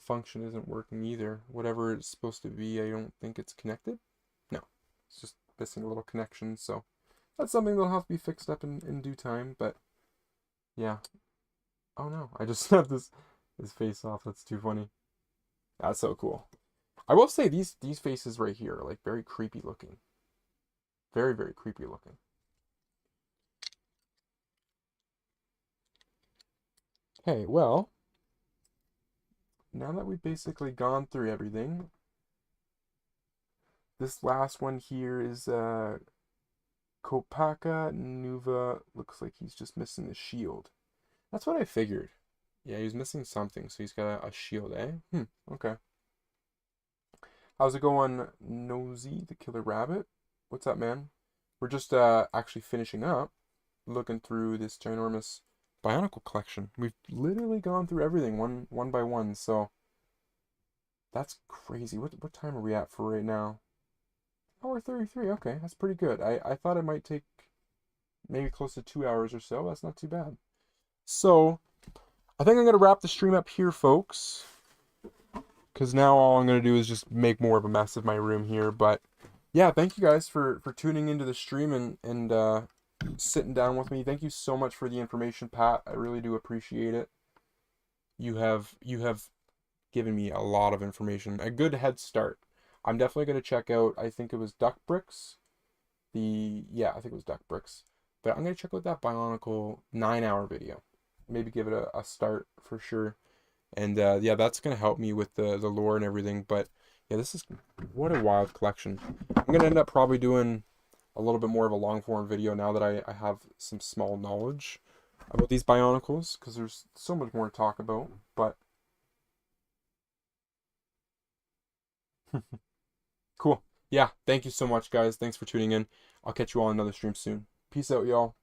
function isn't working either. Whatever it's supposed to be, I don't think it's connected. No, it's just missing a little connection, so that's something that'll have to be fixed up in due time, but yeah. Oh no, I just snapped his face off. That's too funny. That's so cool. I will say these faces right here are like very creepy looking. Very, very creepy looking. Okay, well, now that we've basically gone through everything, this last one here is Kopaka Nuva. Looks like he's just missing the shield. That's what I figured. Yeah, he's missing something, so he's got a shield, eh? Okay. How's it going, Nosy, the Killer Rabbit? What's up, man? We're just actually finishing up, looking through this ginormous Bionicle collection. We've literally gone through everything one by one, so that's crazy. What time are we at for right now? Hour 33. Okay, that's pretty good. I thought it might take maybe close to 2 hours or so. That's not too bad. So I think I'm gonna wrap the stream up here, folks, because now all I'm gonna do is just make more of a mess of my room here. But yeah, thank you guys for tuning into the stream and sitting down with me. Thank you so much for the information, Pat. I really do appreciate it. You have given me a lot of information, a good head start. I'm definitely going to check out, I think it was Duck Bricks. Yeah, I think it was Duck Bricks. But I'm going to check out that Bionicle 9-hour video. Maybe give it a start for sure. And yeah, that's going to help me with the lore and everything. But yeah, what a wild collection. I'm going to end up probably doing a little bit more of a long form video now that I have some small knowledge about these Bionicles, because there's so much more to talk about. But cool. Yeah, thank you so much, guys. Thanks for tuning in. I'll catch you all on another stream soon. Peace out, y'all.